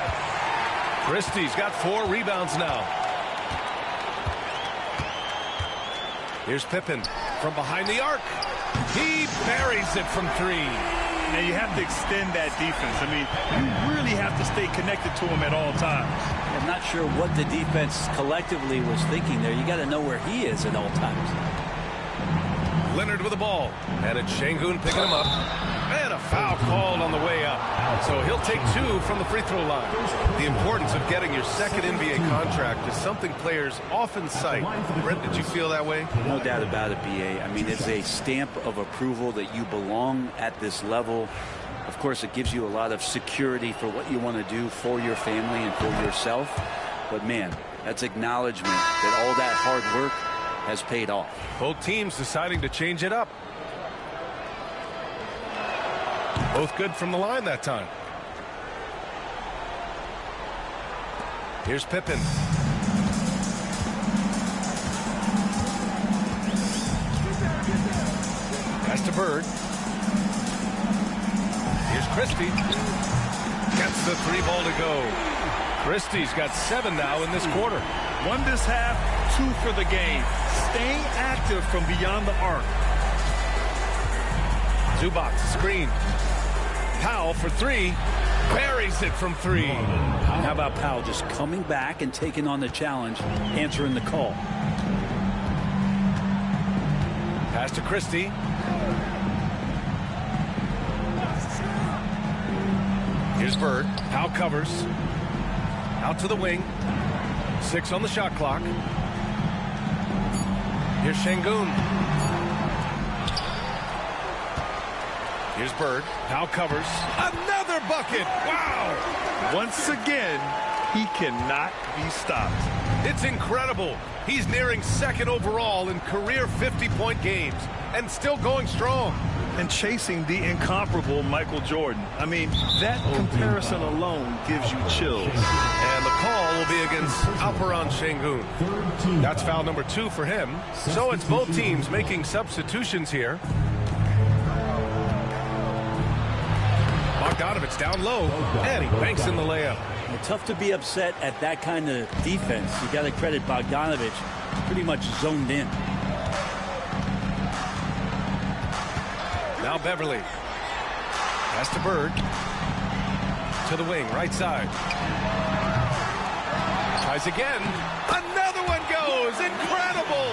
Christie's got 4 rebounds now. Here's Pippen from behind the arc. He buries it from 3. Now you have to extend that defense. I mean, you really have to stay connected to him at all times. I'm not sure what the defense collectively was thinking there. You got to know where he is at all times. Leonard with the ball. And it's Şengün picking him up. And a foul called on the way up. So he'll take 2 from the free throw line. The importance of getting your second NBA contract is something players often cite. Brent, did you feel that way? No doubt about it, BA. I mean, it's a stamp of approval that you belong at this level. Of course, it gives you a lot of security for what you want to do for your family and for yourself. But, man, that's acknowledgement that all that hard work has paid off. Both teams deciding to change it up. Both good from the line that time. Here's Pippen. Pass to Bird. Here's Christie. Gets the 3 ball to go. Christie's got 7 now in this quarter. 1 this half, 2 for the game. Staying active from beyond the arc. Zubac screen. Powell for 3. Buries it from 3. How about Powell just coming back and taking on the challenge, answering the call. Pass to Christie. Here's Bird. Powell covers. Out to the wing. 6 on the shot clock. Here's Şengün. Here's Bird. Powell covers. Another bucket. Wow. Once again, he cannot be stopped. It's incredible. He's nearing 2nd overall in career 50-point games and still going strong. And chasing the incomparable Michael Jordan. I mean, that comparison alone gives you chills. And the call will be against Alperen Şengün. That's foul number 2 for him. So it's both teams making substitutions here. Bogdanovich down low, and he banks in the layup. Well, tough to be upset at that kind of defense. You got to credit Bogdanovich, pretty much zoned in. Now Beverly. Pass to Bird. To the wing, right side. Tries again. Another one goes. Incredible.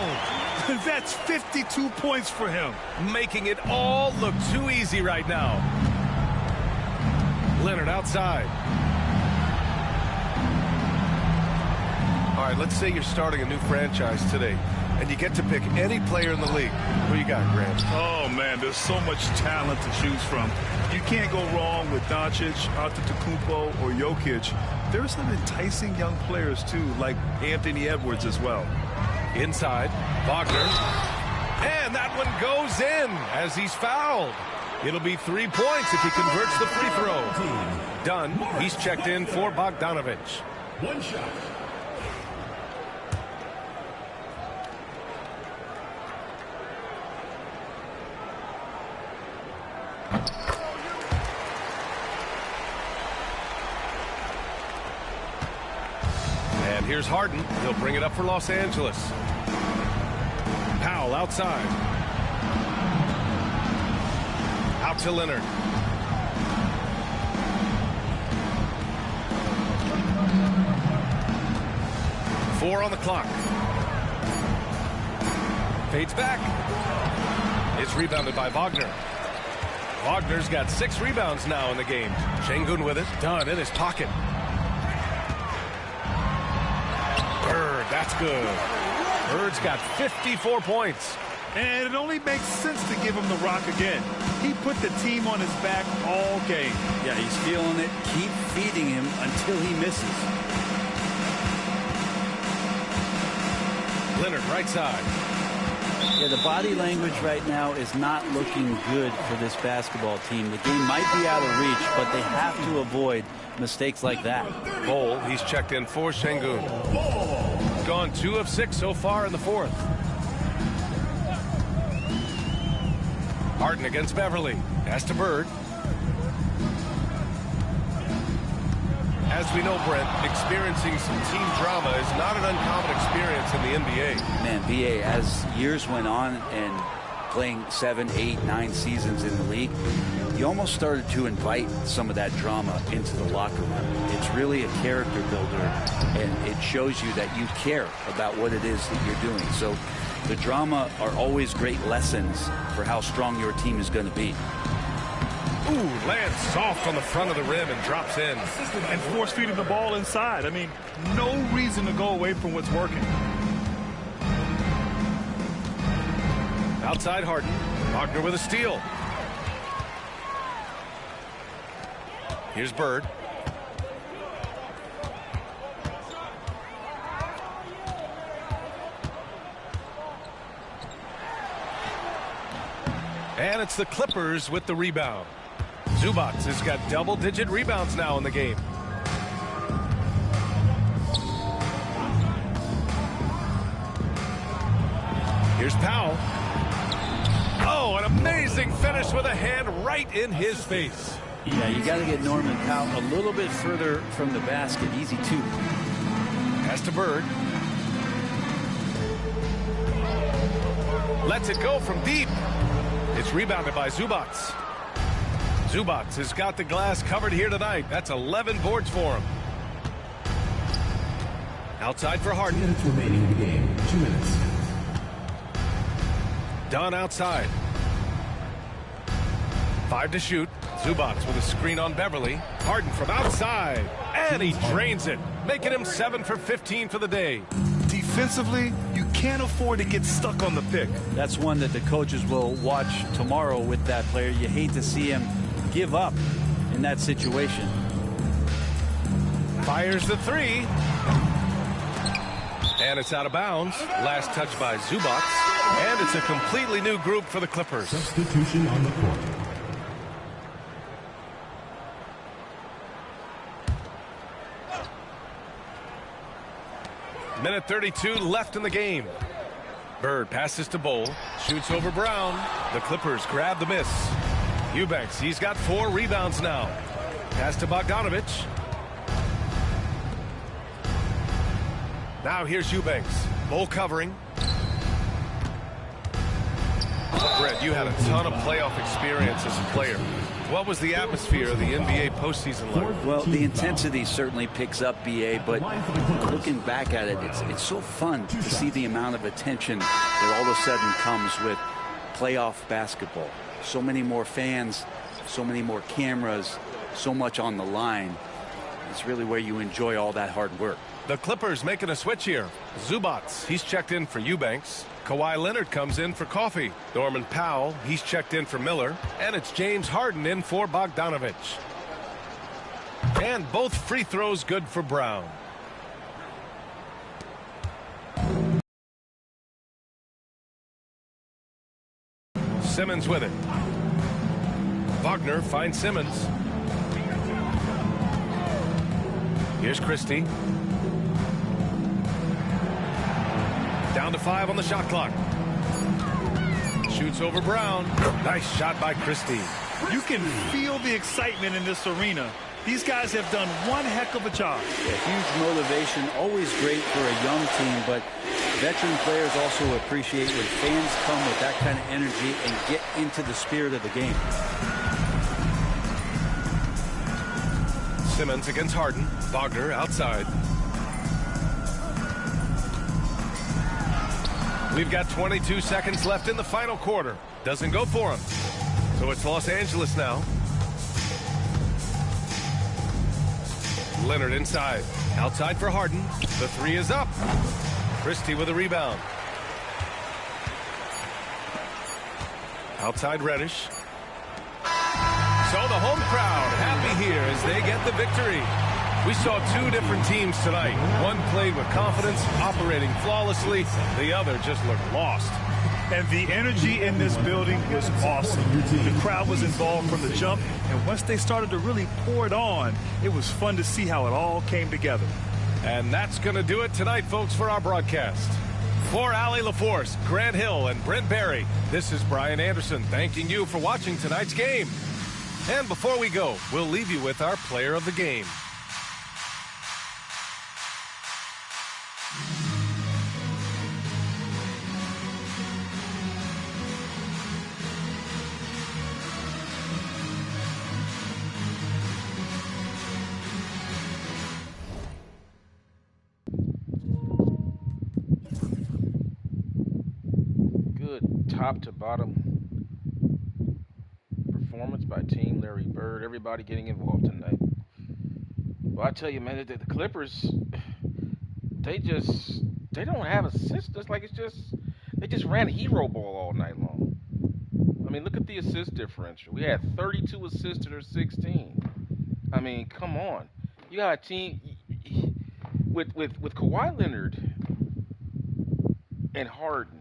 That's 52 points for him. Making it all look too easy right now. Leonard outside. All right, let's say you're starting a new franchise today, and you get to pick any player in the league. Who you got, Grant? Oh, man, there's so much talent to choose from. You can't go wrong with Doncic, Antetokounmpo, or Jokic. There's some enticing young players, too, like Anthony Edwards as well. Inside, Wagner. And that one goes in as he's fouled. It'll be 3 points if he converts the free throw. Done. He's checked in for Bogdanovich. 1 shot. And here's Harden. He'll bring it up for Los Angeles. Powell outside. Out to Leonard. Four on the clock. Fades back. It's rebounded by Wagner. Wagner's got 6 rebounds now in the game. Şengün with it. Done in his pocket. Bird, that's good. Bird's got 54 points. And it only makes sense to give him the rock again. He put the team on his back all game. Yeah, he's feeling it. Keep feeding him until he misses. Leonard, right side. Yeah, the body language right now is not looking good for this basketball team. The game might be out of reach, but they have to avoid mistakes like that. Bol, he's checked in for Şengün. Gone 2 of 6 so far in the fourth. Harden against Beverly. Pass to Bird. As we know, Brent, experiencing some team drama is not an uncommon experience in the NBA. Man, BA, as years went on and playing 7, 8, 9 seasons in the league, you almost started to invite some of that drama into the locker room. It's really a character builder, and it shows you that you care about what it is that you're doing. So the drama are always great lessons for how strong your team is going to be. Ooh, lands soft on the front of the rim and drops in. And force-feeding the ball inside. I mean, no reason to go away from what's working. Outside Harden. Wagner with a steal. Here's Bird. And it's the Clippers with the rebound. Zubac has got double-digit rebounds now in the game. Here's Powell. Oh, an amazing finish with a hand right in his face. Yeah, you got to get Norman Powell a little bit further from the basket. Easy two. Pass to Bird. Lets it go from deep. It's rebounded by Zubac. Zubac has got the glass covered here tonight. That's 11 boards for him. Outside for Harden. 2 minutes remaining in the game. 2 minutes. Dunn outside. 5 to shoot. Zubac with a screen on Beverly. Harden from outside. And he drains it, making him 7 for 15 for the day. Defensively, you can't afford to get stuck on the pick. That's one that the coaches will watch tomorrow with that player. You hate to see him give up in that situation. Fires the three. And it's out of bounds. Last touch by Zubac. And it's a completely new group for the Clippers. Substitution on the court. Minute 32 left in the game. Bird passes to Bowl. Shoots over Brown. The Clippers grab the miss. Eubanks, he's got 4 rebounds now. Pass to Bogdanovich. Now here's Eubanks. Bowl covering. Brett, you had a ton of playoff experience as a player. What was the atmosphere of the NBA postseason like? Well, the intensity certainly picks up, BA, but looking back at it, it's so fun to see the amount of attention that all of a sudden comes with playoff basketball. So many more fans, so many more cameras, so much on the line. It's really where you enjoy all that hard work. The Clippers making a switch here. Zubac, he's checked in for Eubanks. Kawhi Leonard comes in for Coffey. Norman Powell, he's checked in for Miller. And it's James Harden in for Bogdanovich. And both free throws good for Brown. Simmons with it. Wagner finds Simmons. Here's Christie. Down to 5 on the shot clock. Shoots over Brown. Nice shot by Christie. You can feel the excitement in this arena. These guys have done one heck of a job. Huge motivation, always great for a young team, but veteran players also appreciate when fans come with that kind of energy and get into the spirit of the game. Simmons against Harden. Wagner outside. We've got 22 seconds left in the final quarter. Doesn't go for him. So it's Los Angeles now. Leonard inside. Outside for Harden. The 3 is up. Christie with a rebound. Outside Reddish. So the home crowd happy here as they get the victory. We saw 2 different teams tonight. One played with confidence, operating flawlessly. The other just looked lost. And the energy in this building was awesome. The crowd was involved from the jump, and once they started to really pour it on, it was fun to see how it all came together. And that's going to do it tonight, folks, for our broadcast. For Allie LaForce, Grant Hill, and Brent Barry, this is Brian Anderson thanking you for watching tonight's game. And before we go, we'll leave you with our player of the game. Top to bottom performance by Team Larry Bird. Everybody getting involved tonight. Well, I tell you, man, the Clippers, they don't have assists. It's like they just ran hero ball all night long. I mean, look at the assist differential. We had 32 assists to their 16. I mean, come on. You got a team with Kawhi Leonard and Harden.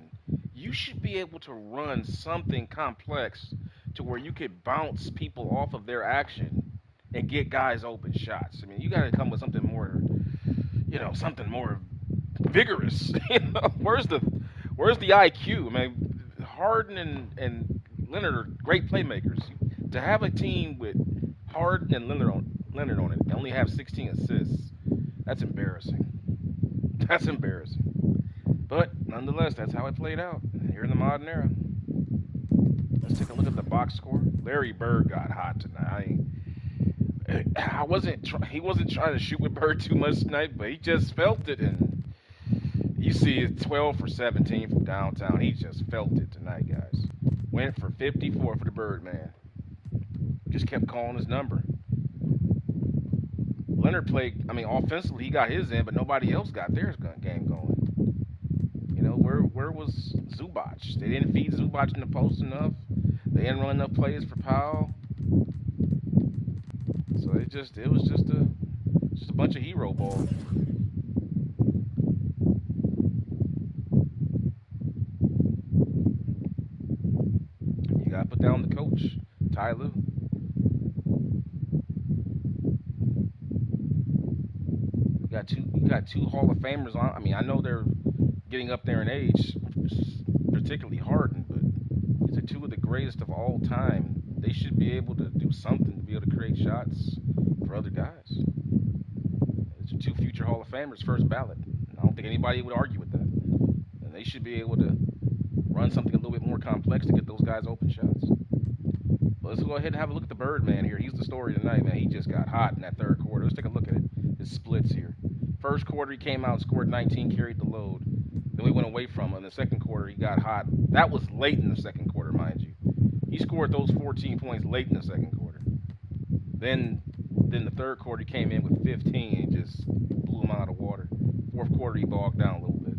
You should be able to run something complex to where you could bounce people off of their action and get guys open shots. I mean, you got to come with something more, something more vigorous. Where's the IQ? I mean, Harden and Leonard are great playmakers. To have a team with Harden and Leonard on it and only have 16 assists, that's embarrassing. That's embarrassing. But nonetheless, that's how it played out here in the modern era. Let's take a look at the box score. Larry Bird got hot tonight. He wasn't trying to shoot with Bird too much tonight, but he just felt it. And you see it's 12 for 17 from downtown. He just felt it tonight, guys. Went for 54 for the Bird, man. Just kept calling his number. Leonard played, offensively, he got his in, but nobody else got their game going. Where was Zubac? They didn't feed Zubac in the post enough. They didn't run enough plays for Powell. So it was just a bunch of hero ball. You gotta put down the coach, Ty Lue. You got two Hall of Famers on. I mean, I know they're getting up there in age, particularly Harden, but these are two of the greatest of all time. They should be able to do something to be able to create shots for other guys. These are two future Hall of Famers, first ballot. I don't think anybody would argue with that. And they should be able to run something a little bit more complex to get those guys open shots. But let's go ahead and have a look at the Bird man here. He's the story tonight, man. He just got hot in that third quarter. Let's take a look at it. His splits here. First quarter, he came out, scored 19, carried the load. Then we went away from him. In the second quarter, he got hot. That was late in the second quarter, mind you. He scored those 14 points late in the second quarter. Then the third quarter, he came in with 15 and just blew him out of the water. Fourth quarter, he bogged down a little bit.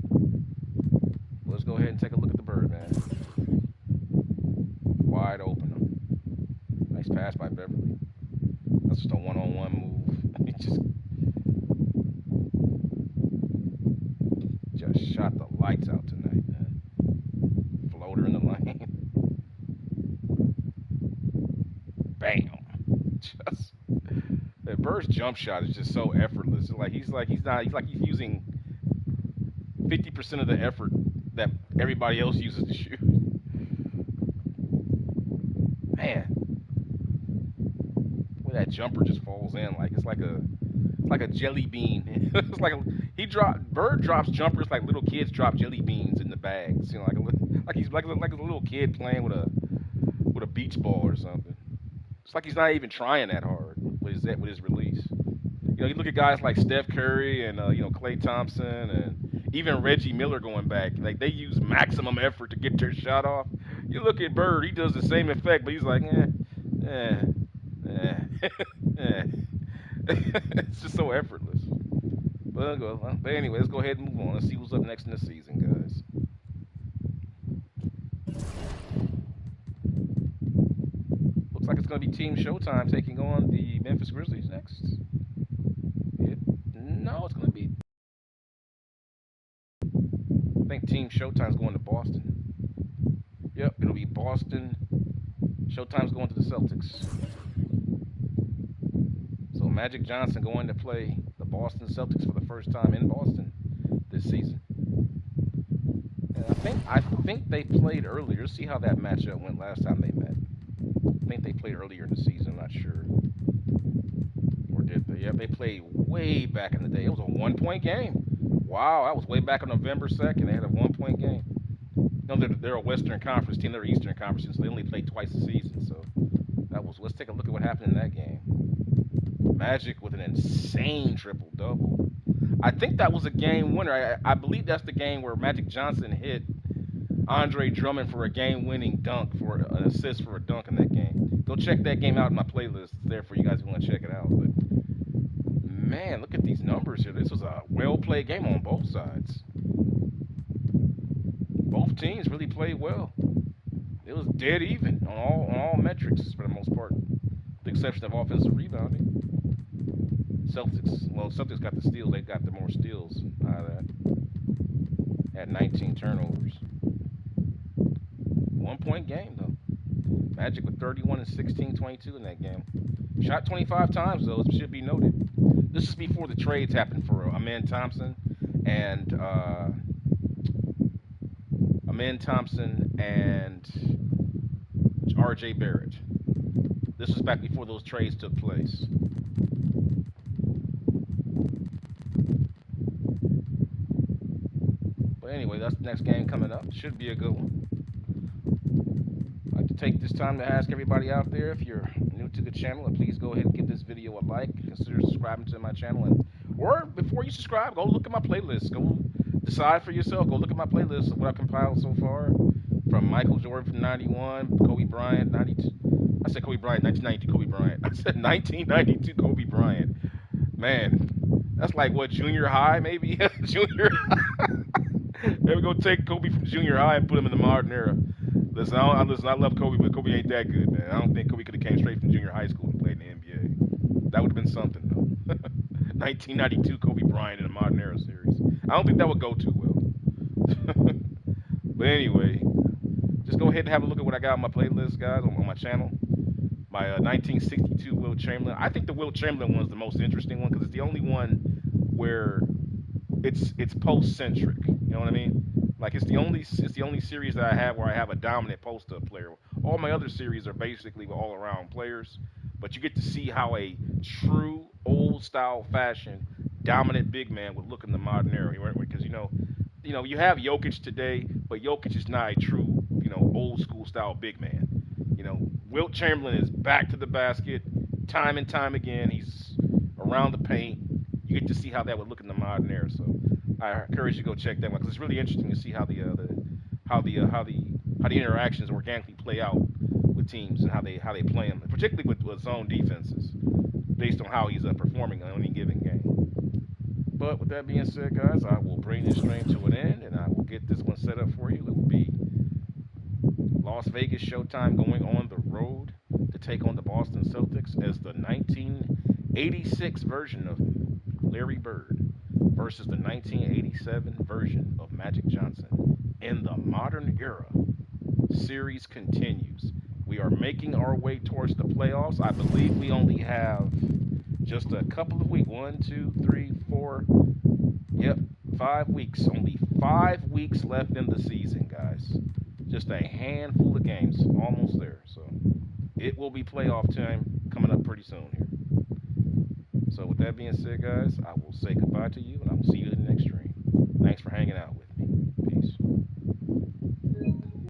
Let's go ahead and take a look at the Bird, man. Wide open. Nice pass by Beverly. That's just a one-on-one move. He just shot the lights out tonight, man. Floater in the lane. Bam. Just that Bird's jump shot is just so effortless. He's using 50% of the effort that everybody else uses to shoot. Man. Where that jumper just falls in it's like a jelly bean. It's like Bird drops jumpers like little kids drop jelly beans in the bags. He's like a little kid playing with a beach ball or something. It's like he's not even trying that hard with his release. You look at guys like Steph Curry and Klay Thompson and even Reggie Miller going back. Like they use maximum effort to get their shot off. You look at Bird, he does the same effect, but he's like, it's just so effortless. But anyway, let's go ahead and move on. Let's see who's up next in the season, guys. Looks like it's going to be Team Showtime taking on the Memphis Grizzlies next. No, it's going to be... I think Team Showtime's going to Boston. Yep, it'll be Boston. Showtime's going to the Celtics. So Magic Johnson going to play the Boston Celtics for the first time in Boston this season. think they played earlier. See how that matchup went last time they met. I think they played earlier in the season. I'm not sure. Or did they? Yeah, they played way back in the day. It was a 1-point game. Wow, that was way back on November 2nd. They had a 1-point game. You know, they're a Western Conference team. They're an Eastern Conference team, so they only play twice a season. So let's take a look at what happened in that game. Magic with an insane triple-double. I think that was a game winner. I believe that's the game where Magic Johnson hit Andre Drummond for a game-winning dunk, for an assist for a dunk in that game. Go check that game out in my playlist. It's there for you guys who want to check it out. But man, look at these numbers here. This was a well-played game on both sides. Both teams really played well. It was dead even on all metrics for the most part, with the exception of offensive rebounding. Celtics got the steals. They got the more steals out of that. Had 19 turnovers. 1-point game, though. Magic with 31 and 16, 22 in that game. Shot 25 times, though. It should be noted. This is before the trades happened for Amen Thompson and R.J. Barrett. This was back before those trades took place. But anyway, that's the next game coming up. Should be a good one. I'd like to take this time to ask everybody out there, if you're new to the channel, please go ahead and give this video a like. Consider subscribing to my channel. Or before you subscribe, go look at my playlist. Go decide for yourself. Go look at my playlist of what I've compiled so far. From Michael Jordan from 91, Kobe Bryant, 92. I said Kobe Bryant, 1992 Kobe Bryant. I said 1992 Kobe Bryant. Man, that's like what, junior high maybe? Junior high. There we go, take Kobe from junior high and put him in the modern era. Listen, I love Kobe, but Kobe ain't that good, man. I don't think Kobe could have came straight from junior high school and played in the NBA. That would have been something, though. 1992 Kobe Bryant in a modern era series. I don't think that would go too well. But anyway, just go ahead and have a look at what I got on my playlist, guys, on my channel. My 1962 Wilt Chamberlain. I think the Wilt Chamberlain one is the most interesting one because it's the only one where it's post-centric. You know what I mean? Like it's the only series that I have where I have a dominant post-up player. All my other series are basically all-around players, but you get to see how a true old-style fashion dominant big man would look in the modern era. Because you have Jokic today, but Jokic is not a true old-school style big man. Wilt Chamberlain is back to the basket time and time again. He's around the paint. You get to see how that would look in the modern era. So I encourage you to go check that one because it's really interesting to see how the interactions organically play out with teams and how they play them, particularly with zone defenses, based on how he's performing on any given game. But with that being said, guys, I will bring this stream to an end and I will get this one set up for you. It will be Las Vegas Showtime going on the road to take on the Boston Celtics as the 1986 version of Larry Bird versus the 1987 version of Magic Johnson. In the modern era, series continues. We are making our way towards the playoffs. I believe we only have just a couple of weeks. 1, 2, 3, 4. Yep, 5 weeks. Only 5 weeks left in the season, guys. Just a handful of games, almost there. So it will be playoff time coming up pretty soon here. So with that being said, guys, I will say goodbye to you, and I will see you in the next stream. Thanks for hanging out with me.